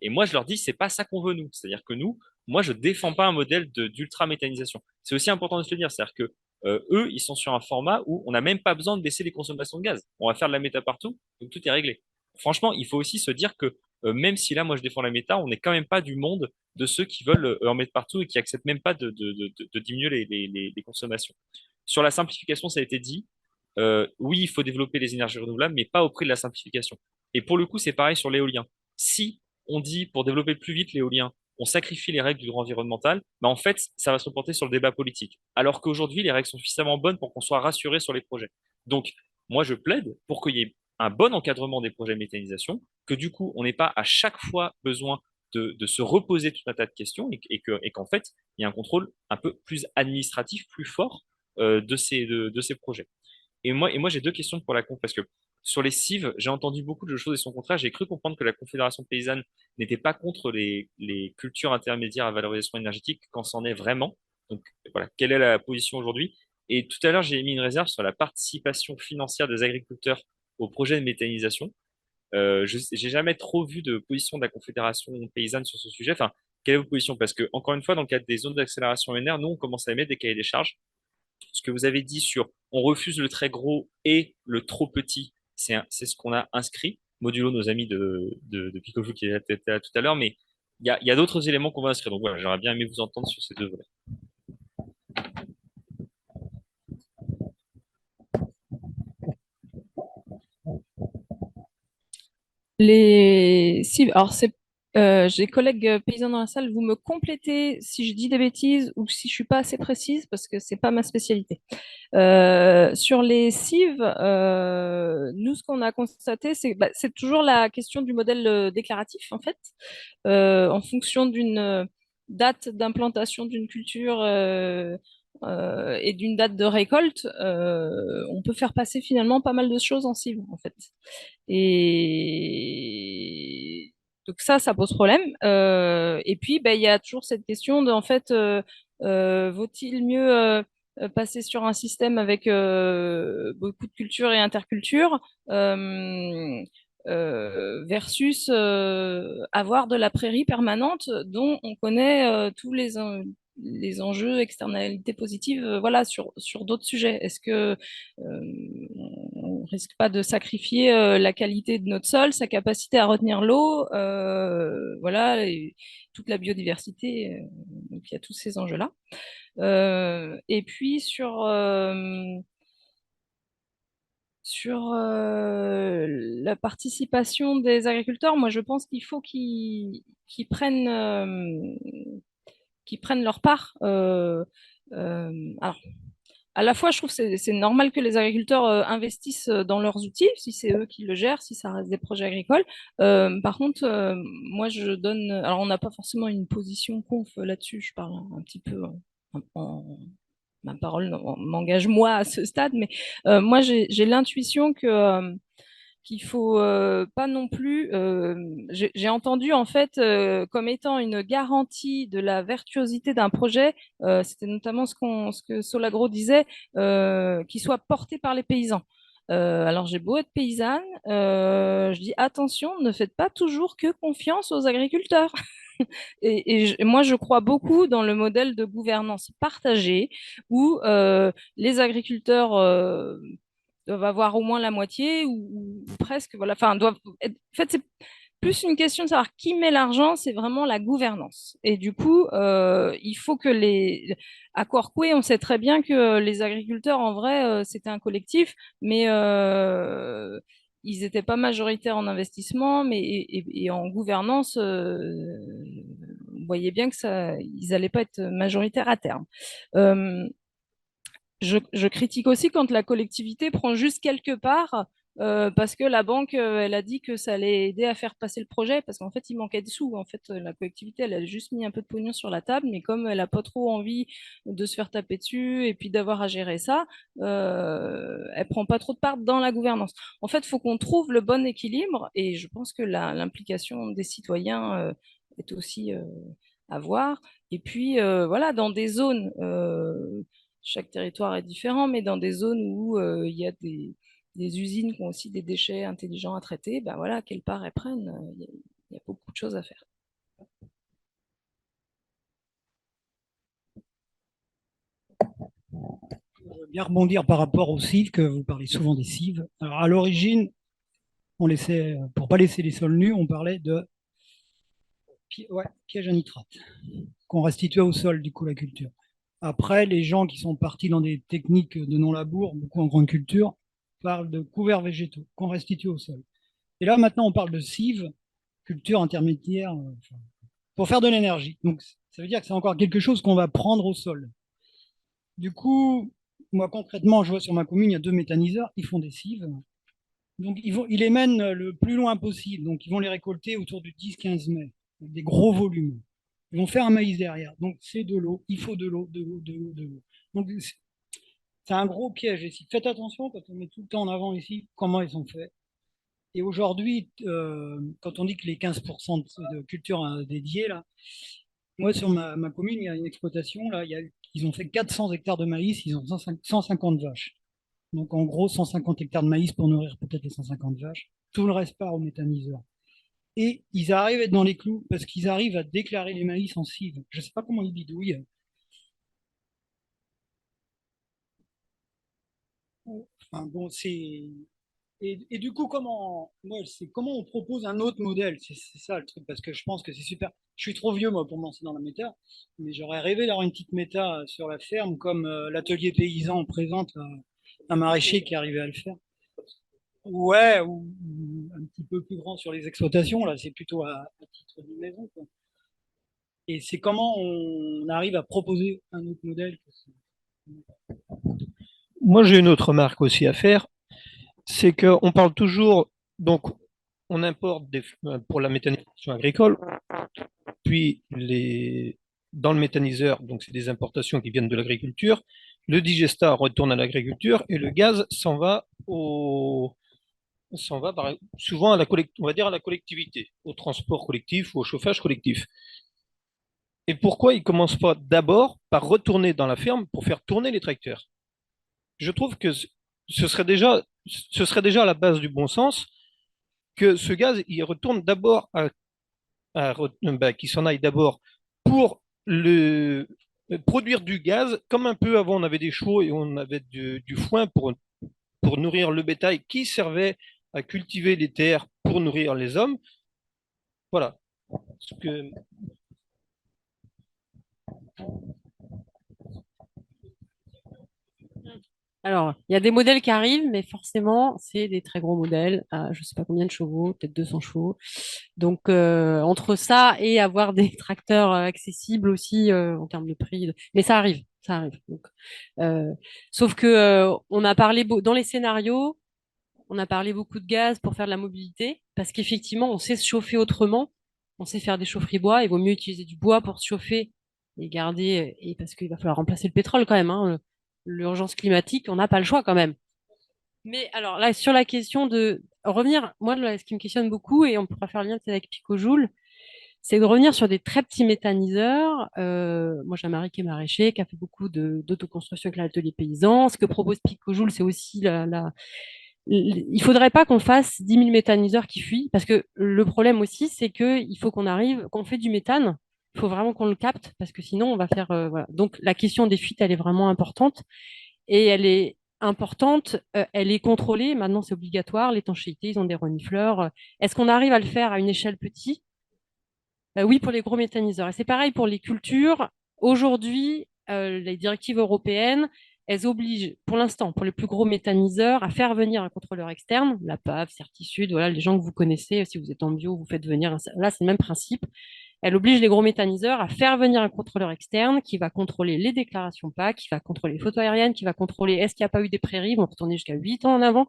Speaker 3: Et moi, je leur dis, c'est pas ça qu'on veut, nous. C'est-à-dire que nous, moi, je défends pas un modèle d'ultra-méthanisation. C'est aussi important de se le dire. C'est-à-dire que eux, ils sont sur un format où on n'a même pas besoin de baisser les consommations de gaz. On va faire de la méta partout, donc tout est réglé. Franchement, il faut aussi se dire que même si là, moi, je défends la méta, on n'est quand même pas du monde de ceux qui veulent en mettre partout et qui acceptent même pas de diminuer les consommations. Sur la simplification, ça a été dit. Oui, il faut développer les énergies renouvelables, mais pas au prix de la simplification. Et pour le coup, c'est pareil sur l'éolien. Si on dit pour développer plus vite l'éolien, on sacrifie les règles du droit environnemental, bah en fait, ça va se reporter sur le débat politique. Alors qu'aujourd'hui, les règles sont suffisamment bonnes pour qu'on soit rassuré sur les projets. Donc, moi, je plaide pour qu'il y ait un bon encadrement des projets de méthanisation, que du coup, on n'ait pas à chaque fois besoin de se reposer tout un tas de questions et qu'en fait, il y ait un contrôle un peu plus administratif, plus fort de ces projets. Et moi j'ai 2 questions pour la conf, parce que sur les cives, j'ai entendu beaucoup de choses et son contraire. J'ai cru comprendre que la Confédération paysanne n'était pas contre les cultures intermédiaires à valorisation énergétique quand c'en est vraiment. Donc voilà, quelle est la position aujourd'hui? Et tout à l'heure, j'ai mis une réserve sur la participation financière des agriculteurs au projet de méthanisation. Je n'ai jamais trop vu de position de la Confédération paysanne sur ce sujet. Enfin, quelle est votre position? Parce que, encore une fois, dans le cadre des zones d'accélération NR, nous, on commence à émettre des cahiers des charges. Ce que vous avez dit sur on refuse le très gros et le trop petit, c'est ce qu'on a inscrit, modulo nos amis de Picofou qui étaient là tout à l'heure, mais il y a d'autres éléments qu'on va inscrire. Donc voilà, j'aurais bien aimé vous entendre sur ces 2 volets.
Speaker 7: Les cives, alors j'ai des collègues paysans dans la salle, vous me complétez si je dis des bêtises ou si je suis pas assez précise parce que c'est pas ma spécialité. Sur les cives, nous ce qu'on a constaté, c'est toujours la question du modèle déclaratif en fait, en fonction d'une date d'implantation d'une culture. Et d'une date de récolte, on peut faire passer finalement pas mal de choses en cive en fait. Et donc ça pose problème. Et puis, ben, il y a toujours cette question de, en fait, vaut-il mieux passer sur un système avec beaucoup de culture et interculture versus avoir de la prairie permanente dont on connaît tous les enjeux, externalités positives, voilà, sur d'autres sujets. Est-ce que on risque pas de sacrifier la qualité de notre sol, sa capacité à retenir l'eau, voilà, et toute la biodiversité. Donc il y a tous ces enjeux-là. Et puis sur la participation des agriculteurs, moi je pense qu'il faut qu'ils prennent leur part. Alors, à la fois, je trouve que c'est normal que les agriculteurs investissent dans leurs outils, si c'est eux qui le gèrent, si ça reste des projets agricoles. Par contre, moi, je donne. Alors, on n'a pas forcément une position conf là-dessus. Je parle un petit peu ma parole m'engage moi à ce stade, mais moi, j'ai l'intuition qu'il faut pas non plus. J'ai entendu en fait comme étant une garantie de la virtuosité d'un projet, c'était notamment ce que Solagro disait, qu'il soit porté par les paysans. Alors j'ai beau être paysanne, je dis attention, ne faites pas toujours que confiance aux agriculteurs. Et moi, je crois beaucoup dans le modèle de gouvernance partagée où les agriculteurs doivent avoir au moins la moitié ou presque, voilà, enfin, en fait, c'est plus une question de savoir qui met l'argent, c'est vraiment la gouvernance. Et du coup, il faut que à Corcoué, on sait très bien que les agriculteurs, en vrai, c'était un collectif, mais ils n'étaient pas majoritaires en investissement, mais et en gouvernance, on voyait bien que ils n'allaient pas être majoritaires à terme. Euh, je critique aussi quand la collectivité prend juste quelque part parce que la banque, elle a dit que ça allait aider à faire passer le projet, parce qu'en fait, il manquait de sous. En fait, la collectivité, elle a juste mis un peu de pognon sur la table, mais comme elle n'a pas trop envie de se faire taper dessus et puis d'avoir à gérer ça, elle prend pas trop de part dans la gouvernance. En fait, il faut qu'on trouve le bon équilibre, et je pense que l'implication des citoyens est aussi à voir. Et puis, voilà, dans des zones chaque territoire est différent, mais dans des zones où il y a des usines qui ont aussi des déchets intelligents à traiter, ben voilà, quelle part elles prennent, il y a beaucoup de choses à faire.
Speaker 11: Je veux bien rebondir par rapport aux cives, que vous parlez souvent des cives. Alors, à l'origine, pour pas laisser les sols nus, on parlait de piège à nitrate qu'on restituait au sol, du coup, la culture. Après, les gens qui sont partis dans des techniques de non-labour, beaucoup en grande culture, parlent de couverts végétaux qu'on restitue au sol. Et là, maintenant, on parle de cives, culture intermédiaire, pour faire de l'énergie. Donc, ça veut dire que c'est encore quelque chose qu'on va prendre au sol. Du coup, moi, concrètement, je vois sur ma commune, il y a 2 méthaniseurs, ils font des cives. Donc, ils les mènent le plus loin possible. Donc, ils vont les récolter autour du 10-15 mai, avec des gros volumes. Ils vont faire un maïs derrière. Donc, c'est de l'eau. Il faut de l'eau, de l'eau, de l'eau, de l'eau. Donc, c'est un gros piège ici. Faites attention quand on met tout le temps en avant ici comment ils sont faits. Et aujourd'hui, quand on dit que les 15% de culture dédiée, là, moi, sur ma commune, il y a une exploitation, là, ils ont fait 400 hectares de maïs, ils ont 150 vaches. Donc, en gros, 150 hectares de maïs pour nourrir peut-être les 150 vaches. Tout le reste part au méthaniseur. Et ils arrivent à être dans les clous parce qu'ils arrivent à déclarer les maïs en cive. Je ne sais pas comment ils bidouillent. Enfin, bon, et du coup, comment on propose un autre modèle? C'est ça le truc, parce que je pense que c'est super. Je suis trop vieux, moi, pour me lancer dans la méta, mais j'aurais rêvé d'avoir une petite méta sur la ferme, comme l'atelier paysan présente un maraîcher qui arrivait à le faire. Ouais, ou un petit peu plus grand sur les exploitations. Là, c'est plutôt à titre d'une maison, quoi. Et c'est comment on arrive à proposer un autre modèle.
Speaker 2: Moi, j'ai une autre remarque aussi à faire, c'est qu'on parle toujours, donc on importe pour la méthanisation agricole, puis dans le méthaniseur, donc c'est des importations qui viennent de l'agriculture, le digestat retourne à l'agriculture et le gaz souvent à on va dire à la collectivité, au transport collectif ou au chauffage collectif. Et pourquoi ils ne commencent pas d'abord par retourner dans la ferme pour faire tourner les tracteurs? Je trouve que ce serait déjà à la base du bon sens que ce gaz, il retourne d'abord qu'il s'en aille d'abord pour produire du gaz, comme un peu avant on avait des chevaux et on avait du foin pour nourrir le bétail qui servait à cultiver les terres pour nourrir les hommes. Voilà. Ce que...
Speaker 5: Alors, il y a des modèles qui arrivent, mais forcément, c'est des très gros modèles, à je ne sais pas combien de chevaux, peut-être 200 chevaux. Donc, entre ça et avoir des tracteurs accessibles aussi en termes de prix, mais ça arrive, ça arrive. Donc, euh, sauf que on a parlé dans les scénarios, on a parlé beaucoup de gaz pour faire de la mobilité, parce qu'effectivement, on sait se chauffer autrement, on sait faire des chaufferies bois, il vaut mieux utiliser du bois pour se chauffer et garder, et parce qu'il va falloir remplacer le pétrole quand même, hein, l'urgence climatique, on n'a pas le choix quand même. Mais alors là, sur la question de revenir, moi, là, ce qui me questionne beaucoup, et on pourra faire le lien peut-être avec Picojoule, c'est de revenir sur des très petits méthaniseurs. Moi, j'ai un mari qui est maraîcher, qui a fait beaucoup d'autoconstruction avec l'atelier paysan. Ce que propose Picojoule, c'est aussi il faudrait pas qu'on fasse 10 000 méthaniseurs qui fuient, parce que le problème aussi, c'est qu'il faut qu'on fait du méthane, il faut vraiment qu'on le capte, parce que sinon, on va faire. Voilà. Donc, la question des fuites, elle est vraiment importante, et elle est importante, elle est contrôlée. Maintenant, c'est obligatoire, l'étanchéité, ils ont des renifleurs. Est-ce qu'on arrive à le faire à une échelle petite? Oui, pour les gros méthaniseurs. Et c'est pareil pour les cultures. Aujourd'hui, les directives européennes, elles obligent, pour l'instant, pour les plus gros méthaniseurs, à faire venir un contrôleur externe, la PAV, Certisud, voilà, les gens que vous connaissez, si vous êtes en bio, vous faites venir, là, c'est le même principe. Elle oblige les gros méthaniseurs à faire venir un contrôleur externe qui va contrôler les déclarations PAC, qui va contrôler les photos aériennes, qui va contrôler est-ce qu'il n'y a pas eu des prairies, vont retourner jusqu'à 8 ans en avant.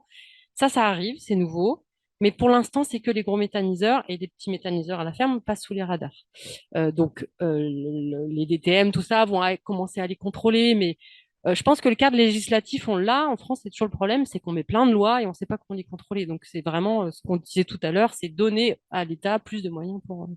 Speaker 5: Ça arrive, c'est nouveau. Mais pour l'instant, c'est que les gros méthaniseurs et des petits méthaniseurs à la ferme passent sous les radars. Les DTM, tout ça, vont commencer à les contrôler. Mais je pense que le cadre législatif, on l'a. En France, c'est toujours le problème, c'est qu'on met plein de lois et on ne sait pas comment les contrôler. Donc, c'est vraiment ce qu'on disait tout à l'heure, c'est donner à l'État plus de moyens pour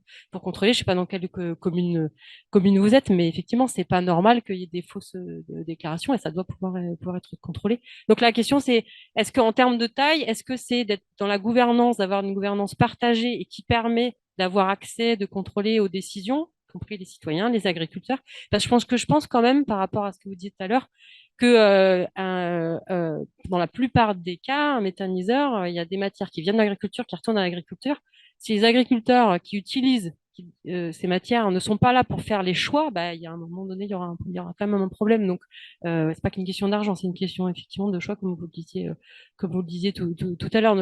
Speaker 5: contrôler. Je ne sais pas dans quelle commune vous êtes, mais effectivement, c'est pas normal qu'il y ait des fausses déclarations et ça doit pouvoir être contrôlé. Donc, la question, c'est est-ce qu'en termes de taille, est-ce que c'est d'être dans la gouvernance, d'avoir une gouvernance partagée et qui permet d'avoir accès, de contrôler aux décisions, y compris les citoyens, les agriculteurs? Parce que je pense quand même, par rapport à ce que vous disiez tout à l'heure, que dans la plupart des cas, un méthaniseur, il y a des matières qui viennent de l'agriculture, qui retournent à l'agriculture. Si les agriculteurs qui utilisent ces matières ne sont pas là pour faire les choix, bah, il y a un moment donné, il y aura quand même un problème. Donc, c'est pas qu'une question d'argent, c'est une question effectivement de choix, comme vous le disiez tout à l'heure.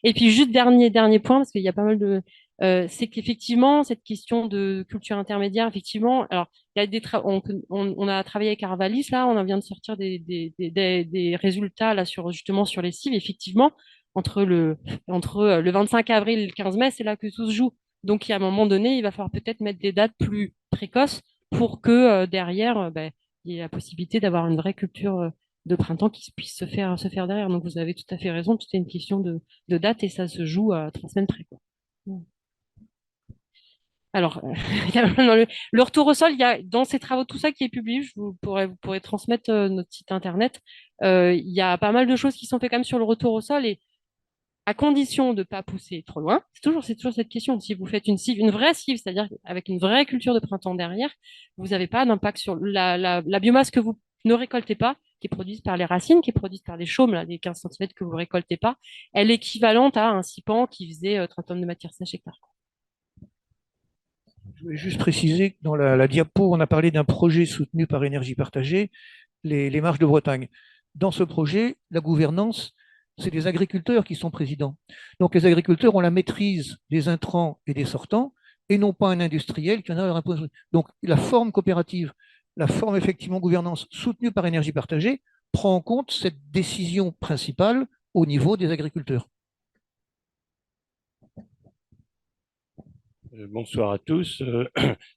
Speaker 5: Et puis, juste dernier point, parce qu'il y a pas mal de. C'est qu'effectivement, cette question de culture intermédiaire, effectivement, alors, il y a on a travaillé avec Arvalis, là, on vient de sortir des résultats là, justement sur les cives. Effectivement, entre le 25 avril et le 15 mai, c'est là que tout se joue. Donc, il y a un moment donné, il va falloir peut-être mettre des dates plus précoces pour que derrière, ben, il y ait la possibilité d'avoir une vraie culture de printemps qui puisse se faire derrière. Donc, vous avez tout à fait raison, tout est une question de date et ça se joue à 3 semaines près, quoi. Alors, dans le retour au sol, il y a dans ces travaux, tout ça qui est publié, vous pourrez transmettre notre site internet. Il y a pas mal de choses qui sont faites quand même sur le retour au sol et à condition de ne pas pousser trop loin. C'est toujours cette question. Si vous faites une cive, une vraie cive, c'est-à-dire avec une vraie culture de printemps derrière, vous n'avez pas d'impact sur la biomasse que vous ne récoltez pas, qui est produite par les racines, qui est produite par les chaumes, là, des 15 cm que vous ne récoltez pas, elle est équivalente à un cipan qui faisait 30 tonnes de matière sèche hectare.
Speaker 2: Je voulais juste préciser que dans la diapo, on a parlé d'un projet soutenu par Énergie Partagée, les marges de Bretagne. Dans ce projet, la gouvernance, c'est les agriculteurs qui sont présidents. Donc les agriculteurs ont la maîtrise des intrants et des sortants, et non pas un industriel qui en a leur imposer. Donc la forme coopérative, la forme effectivement gouvernance soutenue par énergie partagée prend en compte cette décision principale au niveau des agriculteurs.
Speaker 12: Bonsoir à tous.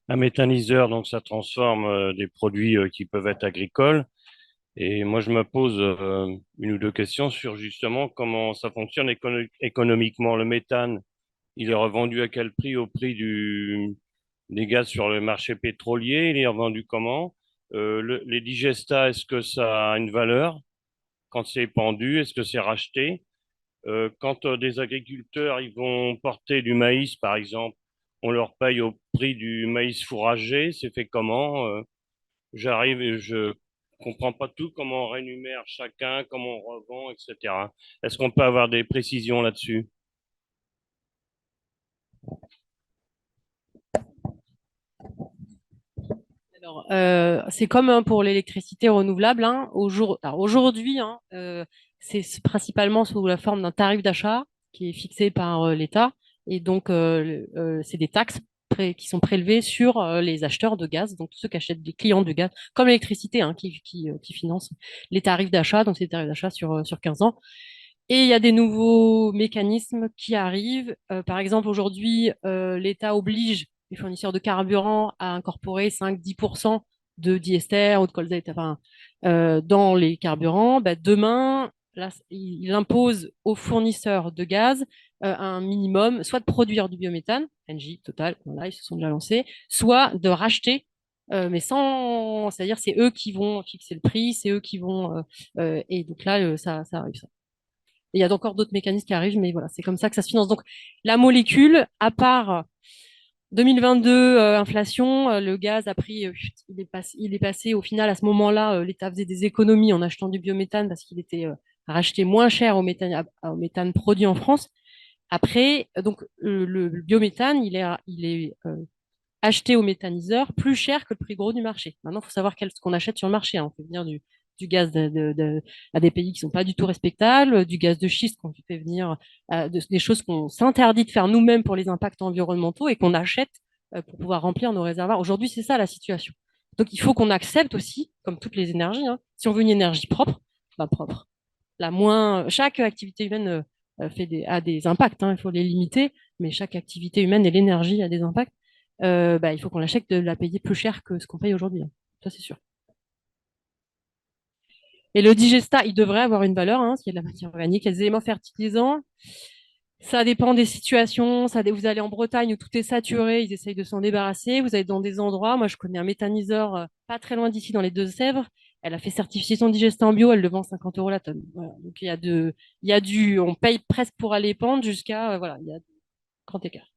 Speaker 12: Un méthaniseur, donc ça transforme des produits qui peuvent être agricoles. Et moi, je me pose une ou deux questions sur justement comment ça fonctionne économiquement. Le méthane, il est revendu à quel prix? Au prix des gaz sur le marché pétrolier? Il est revendu comment? Les digestats, est-ce que ça a une valeur quand c'est pendu? Est-ce que c'est racheté? Quand des agriculteurs ils vont porter du maïs, par exemple, on leur paye au prix du maïs fourragé. C'est fait comment? J'arrive et je comprends pas tout, comment on rémunère chacun, comment on revend, etc. Est-ce qu'on peut avoir des précisions là-dessus?
Speaker 5: Alors, c'est comme pour l'électricité renouvelable. Hein. Aujourd'hui, hein, c'est principalement sous la forme d'un tarif d'achat qui est fixé par l'État. Et donc, c'est des taxes qui sont prélevées sur les acheteurs de gaz, donc tous ceux qui achètent des clients de gaz, comme l'électricité, hein, qui finance les tarifs d'achat, donc c'est des tarifs d'achat sur 15 ans. Et il y a des nouveaux mécanismes qui arrivent. Par exemple, aujourd'hui, l'État oblige les fournisseurs de carburant à incorporer 5-10% de diester ou de colzate, enfin, dans les carburants. Bah, demain, là, il impose aux fournisseurs de gaz un minimum, soit de produire du biométhane, Engie, Total, voilà, ils se sont déjà lancés, soit de racheter, mais sans, c'est-à-dire c'est eux qui vont fixer le prix, c'est eux qui vont, et donc là, ça arrive ça. Il y a encore d'autres mécanismes qui arrivent, mais voilà, c'est comme ça que ça se finance. Donc, la molécule, à part 2022, inflation, le gaz a pris, il est passé au final à ce moment-là, l'État faisait des économies en achetant du biométhane parce qu'il était racheté moins cher au méthane produit en France. Après, donc, le biométhane, il est acheté au méthaniseur plus cher que le prix gros du marché. Maintenant, il faut savoir ce qu'on achète sur le marché. Hein. On fait venir du gaz à des pays qui sont pas du tout respectables, du gaz de schiste qu'on fait venir, des choses qu'on s'interdit de faire nous-mêmes pour les impacts environnementaux et qu'on achète pour pouvoir remplir nos réservoirs. Aujourd'hui, c'est ça la situation. Donc, il faut qu'on accepte aussi, comme toutes les énergies, hein, si on veut une énergie propre, ben propre. Chaque activité humaine a des impacts, hein, il faut les limiter, mais chaque activité humaine et l'énergie a des impacts. Bah, il faut qu'on l'achète de la payer plus cher que ce qu'on paye aujourd'hui. Hein. Ça, c'est sûr. Et le digesta, il devrait avoir une valeur, hein, s'il y a de la matière organique, il y a des éléments fertilisants. Ça dépend des situations. Vous allez en Bretagne où tout est saturé, ils essayent de s'en débarrasser. Vous allez dans des endroits, moi je connais un méthaniseur pas très loin d'ici, dans les Deux-Sèvres. Elle a fait certifier son digesta en bio, elle le vend 50 € la tonne. Voilà. Donc on paye presque pour aller pendre jusqu'à, voilà, il y a grand écart.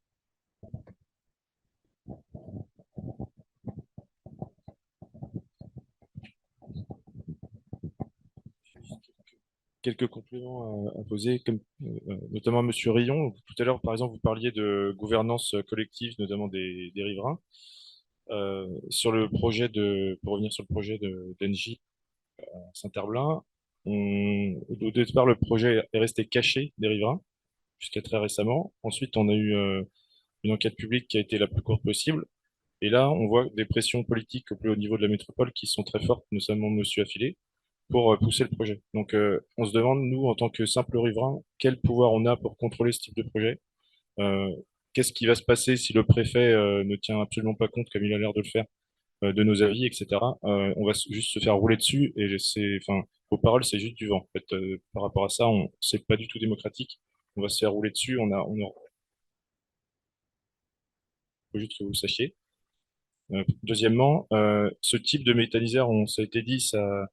Speaker 6: Quelques compléments à poser, comme, notamment à Monsieur Rion. Tout à l'heure, par exemple, vous parliez de gouvernance collective, notamment des riverains. Pour revenir sur le projet d'Engie à Saint-Herblain, au départ, le projet est resté caché des riverains jusqu'à très récemment. Ensuite, on a eu une enquête publique qui a été la plus courte possible. Et là, on voit des pressions politiques au plus haut niveau de la métropole qui sont très fortes, notamment Monsieur Affilé, pour pousser le projet. Donc, on se demande, nous, en tant que simple riverain, quel pouvoir on a pour contrôler ce type de projet. Qu'est-ce qui va se passer si le préfet ne tient absolument pas compte, comme il a l'air de le faire, de nos avis, etc. On va juste se faire rouler dessus et enfin, vos paroles, c'est juste du vent. En fait, par rapport à ça, c'est pas du tout démocratique. On va se faire rouler dessus. Faut juste que vous le sachiez. Deuxièmement, ce type de méthaniseur, ça a été dit, ça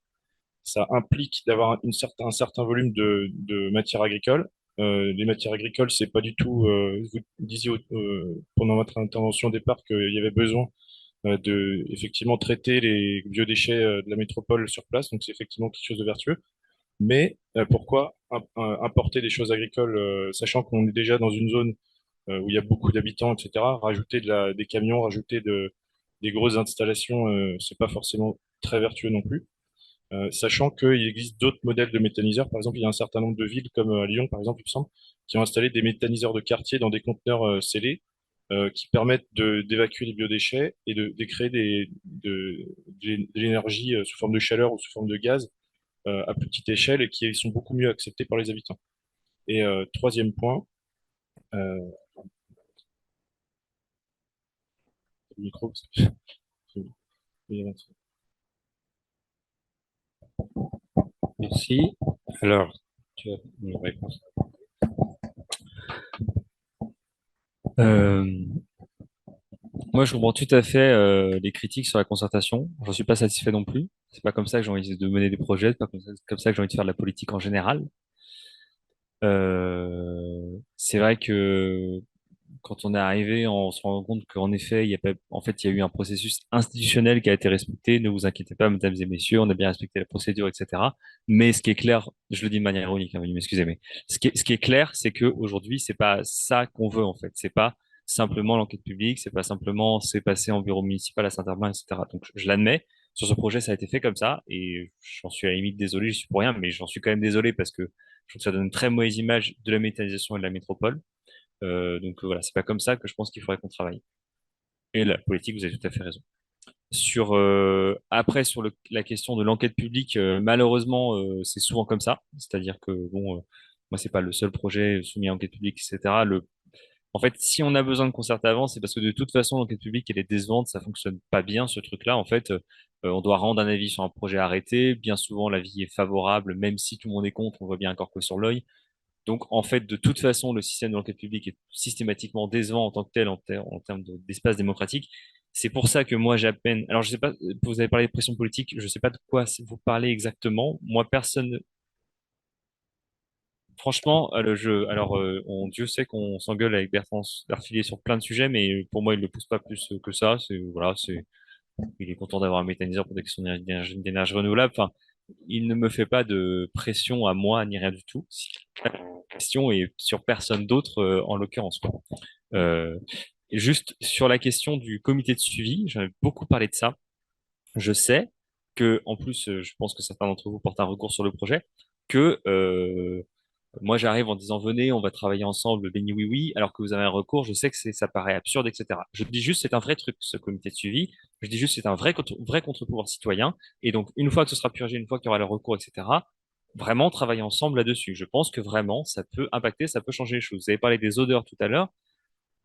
Speaker 6: implique d'avoir un certain volume de matières agricoles. Les matières agricoles, c'est pas du tout. Vous disiez pendant votre intervention au départ qu'il y avait besoin de effectivement traiter les biodéchets de la métropole sur place. Donc c'est effectivement quelque chose de vertueux. Mais pourquoi importer des choses agricoles, sachant qu'on est déjà dans une zone où il y a beaucoup d'habitants, etc. Rajouter des camions, rajouter des grosses installations, c'est pas forcément très vertueux non plus. Sachant qu'il existe d'autres modèles de méthaniseurs. Par exemple, il y a un certain nombre de villes, comme à Lyon, par exemple, il me semble, qui ont installé des méthaniseurs de quartier dans des conteneurs scellés qui permettent d'évacuer les biodéchets et de créer de l'énergie sous forme de chaleur ou sous forme de gaz à petite échelle et qui sont beaucoup mieux acceptés par les habitants. Et troisième point, euh, le micro, parce que-
Speaker 8: Merci. Alors, tu as une réponse.
Speaker 3: Euh, Moi, je comprends tout à fait les critiques sur la concertation. J'en suis pas satisfait non plus. C'est pas comme ça que j'ai envie de mener des projets. C'est pas comme ça que j'ai envie de faire de la politique en général. C'est vrai que quand on est arrivé, on se rend compte qu'en effet, il y a pas, en fait, il y a eu un processus institutionnel qui a été respecté. Ne vous inquiétez pas, mesdames et messieurs, on a bien respecté la procédure, etc. Mais ce qui est clair, je le dis de manière ironique, hein, excusez, mais ce qui est clair, c'est que aujourd'hui, c'est pas ça qu'on veut en fait. C'est pas simplement l'enquête publique, c'est pas simplement c'est passé en bureau municipal à Saint-Herblain, etc. Donc, je l'admets. Sur ce projet, ça a été fait comme ça, et j'en suis à la limite désolé, je suis pour rien, mais j'en suis quand même désolé parce que je trouve que ça donne une très mauvaise image de la méthanisation et de la métropole. Voilà, c'est pas comme ça que je pense qu'il faudrait qu'on travaille. Et la politique, vous avez tout à fait raison. Après sur la question de l'enquête publique, malheureusement, c'est souvent comme ça. C'est-à-dire que bon, moi c'est pas le seul projet soumis à enquête publique, etc. En fait, si on a besoin de concerter avant, c'est parce que de toute façon l'enquête publique elle est décevante, ça fonctionne pas bien ce truc-là. En fait, on doit rendre un avis sur un projet arrêté. Bien souvent l'avis est favorable, même si tout le monde est contre, on voit bien encore que sur l'œil. Donc, en fait, de toute façon, le système de l'enquête publique est systématiquement décevant en tant que tel, en termes d'espace démocratique. C'est pour ça que moi, j'appelle. Alors, je sais pas, vous avez parlé de pression politique, je sais pas de quoi vous parlez exactement. Moi, personne. Franchement, le jeu. Alors, Dieu sait qu'on s'engueule avec Bertrand Berthillier sur plein de sujets, mais pour moi, il ne pousse pas plus que ça. Voilà, il est content d'avoir un méthaniseur pour des questions d'énergie renouvelable. Enfin, il ne me fait pas de pression à moi ni rien du tout. La question est sur personne d'autre en l'occurrence, quoi. Et juste sur la question du comité de suivi, j'en ai beaucoup parlé de ça. Je sais que, en plus, je pense que certains d'entre vous portent un recours sur le projet, que moi j'arrive en disant venez, on va travailler ensemble, béni oui oui, alors que vous avez un recours, je sais que ça paraît absurde, etc. Je dis juste c'est un vrai truc, ce comité de suivi. Je dis juste c'est un vrai contre-pouvoir citoyen. Et donc une fois que ce sera purgé, une fois qu'il y aura le recours, etc. Vraiment travailler ensemble là-dessus. Je pense que vraiment ça peut impacter, ça peut changer les choses. Vous avez parlé des odeurs tout à l'heure.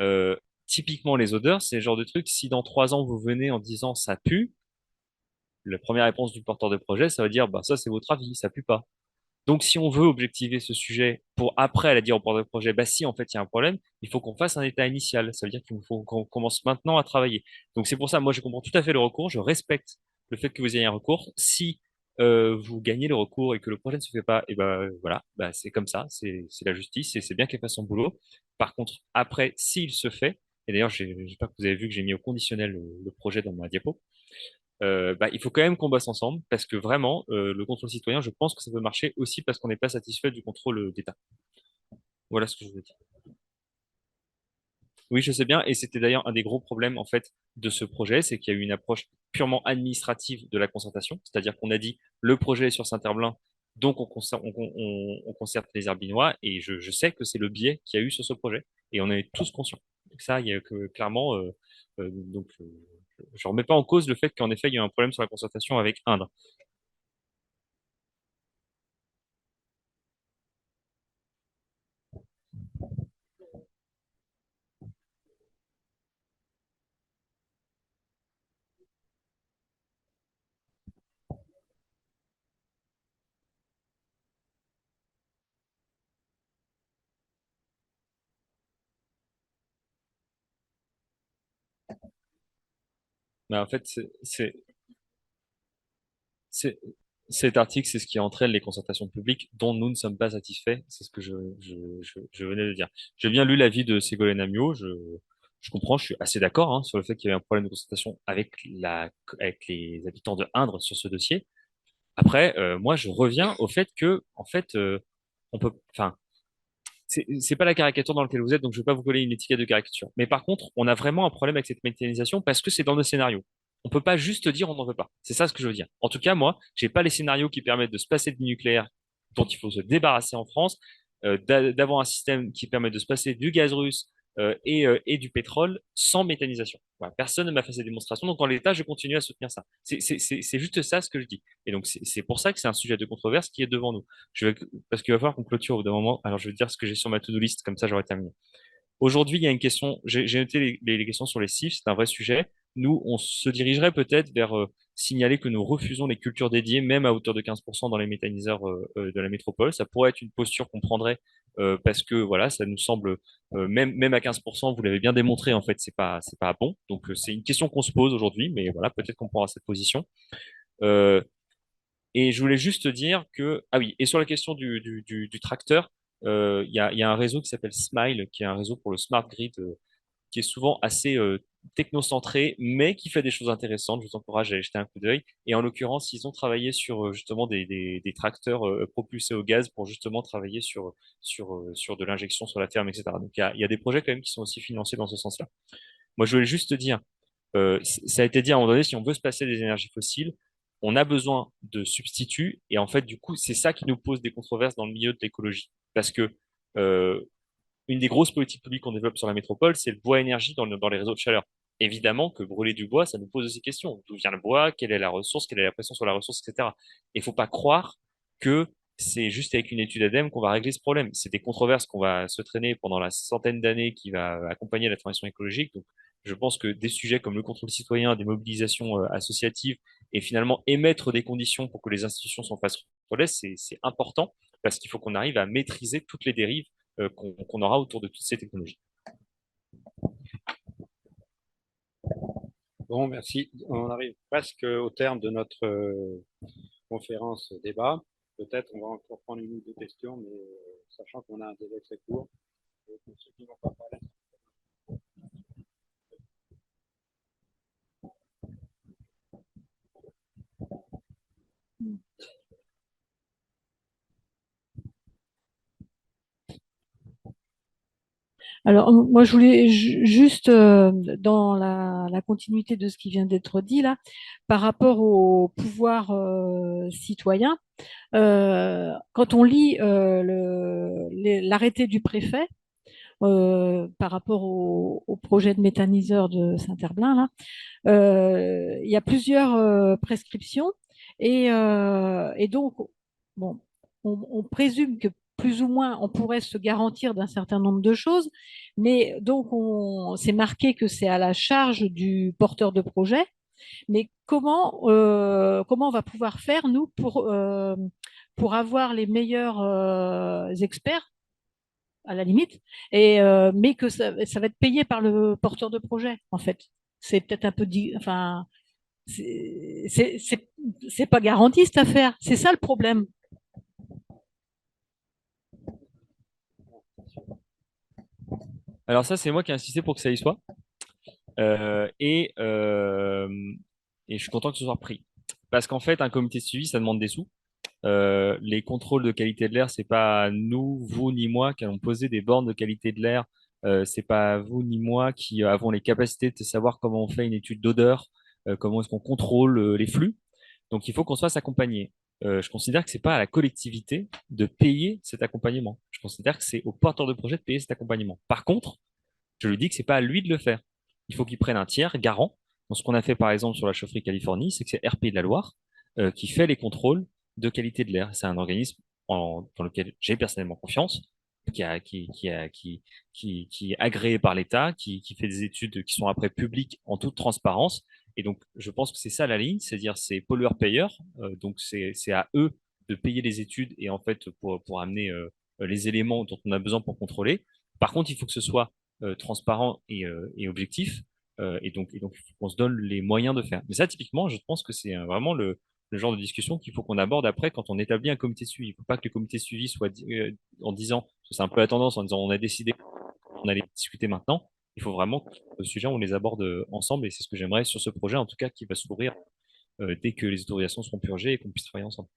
Speaker 3: Euh, Typiquement les odeurs, c'est le genre de truc. Si dans 3 ans vous venez en disant ça pue, la première réponse du porteur de projet, ça va dire bah ça c'est votre avis, ça pue pas. Donc, si on veut objectiver ce sujet pour après aller dire au porteur de projet, bah si en fait il y a un problème, il faut qu'on fasse un état initial. Ça veut dire qu'il faut qu'on commence maintenant à travailler. Donc c'est pour ça, moi je comprends tout à fait le recours, je respecte le fait que vous ayez un recours. Si vous gagnez le recours et que le projet ne se fait pas, et ben voilà, bah, c'est comme ça, c'est la justice et c'est bien qu'elle fasse son boulot. Par contre, après, s'il se fait, et d'ailleurs j'espère que vous avez vu que j'ai mis au conditionnel le projet dans ma diapo, bah, il faut quand même qu'on bosse ensemble parce que vraiment, le contrôle citoyen, je pense que ça peut marcher aussi parce qu'on n'est pas satisfait du contrôle d'État. Voilà ce que je veux dire. Oui, je sais bien, et c'était d'ailleurs un des gros problèmes en fait de ce projet, c'est qu'il y a eu une approche purement administrative de la concertation, c'est-à-dire qu'on a dit le projet est sur Saint-Herblain, donc on concerte les Herbinois, et je sais que c'est le biais qu'il y a eu sur ce projet, et on est tous conscients. Donc ça, il y a que clairement, donc je remets pas en cause le fait qu'en effet il y a eu un problème sur la concertation avec Indre. Mais en fait, c'est- cet article, c'est ce qui entraîne les concertations publiques dont nous ne sommes pas satisfaits. C'est ce que je venais de dire. J'ai bien lu l'avis de Ségolène Amiot. Je comprends, je suis assez d'accord hein, sur le fait qu'il y avait un problème de concertation avec les habitants de Indre sur ce dossier. Après, moi, je reviens au fait que, en fait, on peut, enfin, c'est pas la caricature dans laquelle vous êtes, donc je vais pas vous coller une étiquette de caricature. Mais par contre, on a vraiment un problème avec cette méthanisation parce que c'est dans nos scénarios. On peut pas juste dire on n'en veut pas. C'est ça ce que je veux dire. En tout cas, moi, j'ai pas les scénarios qui permettent de se passer du nucléaire dont il faut se débarrasser en France, d'avoir un système qui permet de se passer du gaz russe et du pétrole sans méthanisation. Voilà, personne ne m'a fait ces démonstrations, donc en l'état, je continue à soutenir ça. C'est juste ça ce que je dis. Et donc, c'est pour ça que c'est un sujet de controverse qui est devant nous. Parce qu'il va falloir qu'on clôture au bout d'un moment. Alors, je vais dire ce que j'ai sur ma to-do list, comme ça, j'aurai terminé. Aujourd'hui, il y a une question, j'ai noté les questions sur les CIF, c'est un vrai sujet. Nous, on se dirigerait peut-être vers signaler que nous refusons les cultures dédiées, même à hauteur de 15% dans les méthaniseurs de la métropole. Ça pourrait être une posture qu'on prendrait parce que voilà, ça nous semble, même à 15%, vous l'avez bien démontré, en fait, c'est pas bon. Donc, c'est une question qu'on se pose aujourd'hui, mais voilà, peut-être qu'on prendra cette position. Euh, et je voulais juste dire que, ah oui, et sur la question du tracteur, il y a un réseau qui s'appelle Smile, qui est un réseau pour le smart grid, qui est souvent assez technocentré, mais qui fait des choses intéressantes. Je vous encourage à aller jeter un coup d'œil. Et en l'occurrence, ils ont travaillé sur justement des tracteurs propulsés au gaz pour justement travailler sur de l'injection sur la ferme, etc. Donc il y a des projets quand même qui sont aussi financés dans ce sens-là. Moi, je voulais juste te dire, ça a été dit à un moment donné, si on veut se passer des énergies fossiles, on a besoin de substituts. Et en fait, du coup, c'est ça qui nous pose des controverses dans le milieu de l'écologie. Parce que euh, une des grosses politiques publiques qu'on développe sur la métropole, c'est le bois énergie dans les réseaux de chaleur. Évidemment que brûler du bois, ça nous pose aussi questions. D'où vient le bois? Quelle est la ressource? Quelle est la pression sur la ressource, etc. Et il ne faut pas croire que c'est juste avec une étude ADEME qu'on va régler ce problème. C'est des controverses qu'on va se traîner pendant la centaine d'années qui va accompagner la transition écologique. Donc, je pense que des sujets comme le contrôle citoyen, des mobilisations associatives et finalement émettre des conditions pour que les institutions s'en fassent relais, c'est important parce qu'il faut qu'on arrive à maîtriser toutes les dérives qu'on aura autour de toutes ces technologies.
Speaker 8: Bon, merci. On arrive presque au terme de notre conférence débat. Peut-être on va encore prendre une ou deux questions, mais sachant qu'on a un délai très court, pour ceux qui n'ont pas parlé.
Speaker 4: Alors, moi, je voulais juste, dans la continuité de ce qui vient d'être dit là, par rapport au pouvoir citoyen, quand on lit l'arrêté du préfet par rapport au projet de méthaniseur de Saint-Herblain, là, il y a plusieurs prescriptions et donc, bon, on présume que plus ou moins on pourrait se garantir d'un certain nombre de choses, mais donc c'est marqué que c'est à la charge du porteur de projet. Mais comment on va pouvoir faire, nous, pour avoir les meilleurs experts, à la limite, mais que ça va être payé par le porteur de projet, en fait. C'est peut-être un peu enfin, c'est pas garanti cette affaire. C'est ça le problème.
Speaker 3: Alors ça, c'est moi qui ai insisté pour que ça y soit. Euh, et, euh, et je suis content que ce soit repris. Parce qu'en fait, un comité de suivi, ça demande des sous. Les contrôles de qualité de l'air, c'est pas nous, vous ni moi qui allons poser des bornes de qualité de l'air. C'est pas vous ni moi qui avons les capacités de savoir comment on fait une étude d'odeur, comment est-ce qu'on contrôle les flux. Donc, il faut qu'on se fasse accompagner. Je considère que c'est pas à la collectivité de payer cet accompagnement. Je considère que c'est au porteur de projet de payer cet accompagnement. Par contre, je lui dis que c'est pas à lui de le faire. Il faut qu'il prenne un tiers garant. Donc, ce qu'on a fait par exemple sur la chaufferie Californie, c'est que c'est RP de la Loire qui fait les contrôles de qualité de l'air. C'est un organisme dans lequel j'ai personnellement confiance, qui est agréé par l'État, qui fait des études qui sont après publiques en toute transparence. Et donc, je pense que c'est ça la ligne, c'est-à-dire c'est pollueur-payeur. Donc, c'est à eux de payer les études et en fait pour amener les éléments dont on a besoin pour contrôler. Par contre, il faut que ce soit transparent et objectif. Il faut qu'on se donne les moyens de faire. Mais ça, typiquement, je pense que c'est vraiment le genre de discussion qu'il faut qu'on aborde après quand on établit un comité de suivi. Il ne faut pas que le comité de suivi soit en disant, parce que c'est un peu la tendance, en disant on a décidé, on allait discuter maintenant. Il faut vraiment que le sujet, on les aborde ensemble et c'est ce que j'aimerais sur ce projet, en tout cas, qui va s'ouvrir dès que les autorisations seront purgées et qu'on puisse travailler ensemble.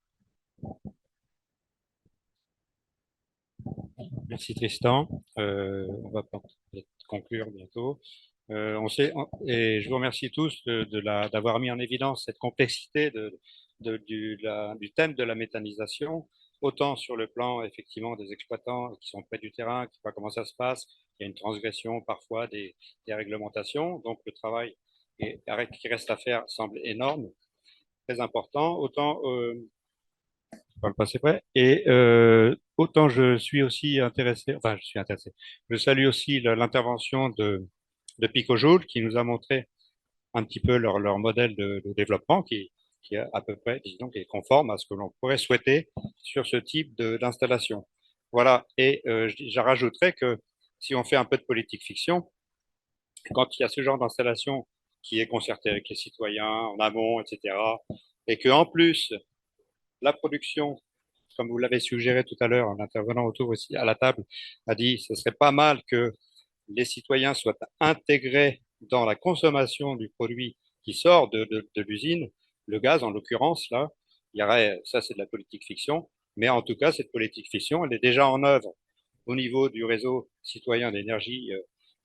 Speaker 8: Merci Tristan. On va peut-être conclure bientôt. Et je vous remercie tous d'avoir mis en évidence cette complexité du thème de la méthanisation, autant sur le plan effectivement des exploitants qui sont près du terrain, qui voient comment ça se passe. Il y a une transgression parfois des réglementations, donc le travail qui reste à faire semble énorme, très important. Autant le passé près. Et autant je suis aussi intéressé, enfin je suis intéressé. Je salue aussi l'intervention de Picojoule qui nous a montré un petit peu leur modèle de développement qui est à peu près, disons, qui est conforme à ce que l'on pourrait souhaiter sur ce type d'installation. Voilà. Et je rajouterais que si on fait un peu de politique fiction, quand il y a ce genre d'installation qui est concerté avec les citoyens en amont, etc., et que en plus la production, comme vous l'avez suggéré tout à l'heure, en intervenant autour aussi à la table, a dit ce serait pas mal que les citoyens soient intégrés dans la consommation du produit qui sort de l'usine, le gaz en l'occurrence, là, il y aurait, ça c'est de la politique fiction, mais en tout cas, cette politique fiction, elle est déjà en œuvre au niveau du réseau citoyen d'énergie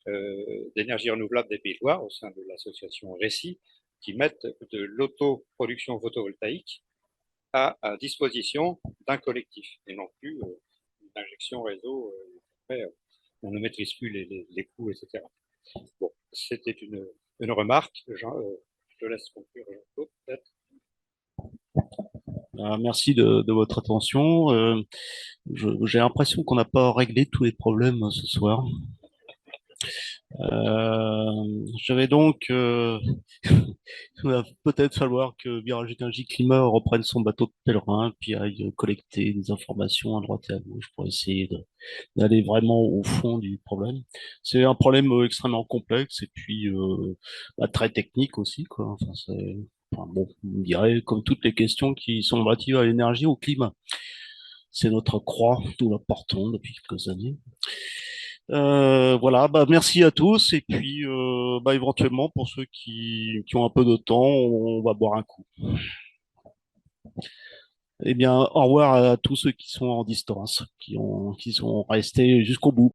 Speaker 8: renouvelable des Pays de Loire, au sein de l'association RECI, qui mettent de l'autoproduction photovoltaïque à disposition d'un collectif et non plus une injection réseau. Après, on ne maîtrise plus les coûts, etc. Bon, c'était une remarque. Je te laisse conclure, Jean-Claude, peut-être.
Speaker 9: Merci de votre attention. J'ai l'impression qu'on n'a pas réglé tous les problèmes ce soir. Je vais donc il va peut-être falloir que Virage Énergie Climat reprenne son bateau de pèlerin puis aille collecter des informations à droite et à gauche pour essayer d'aller vraiment au fond du problème. C'est un problème extrêmement complexe et puis très technique aussi, quoi. Enfin, bon, on dirait comme toutes les questions qui sont relatives à l'énergie, au climat. C'est notre croix, nous la portons depuis quelques années. Voilà, merci à tous et puis éventuellement pour ceux qui ont un peu de temps, on va boire un coup. Eh bien, au revoir à tous ceux qui sont en distance, qui sont restés jusqu'au bout.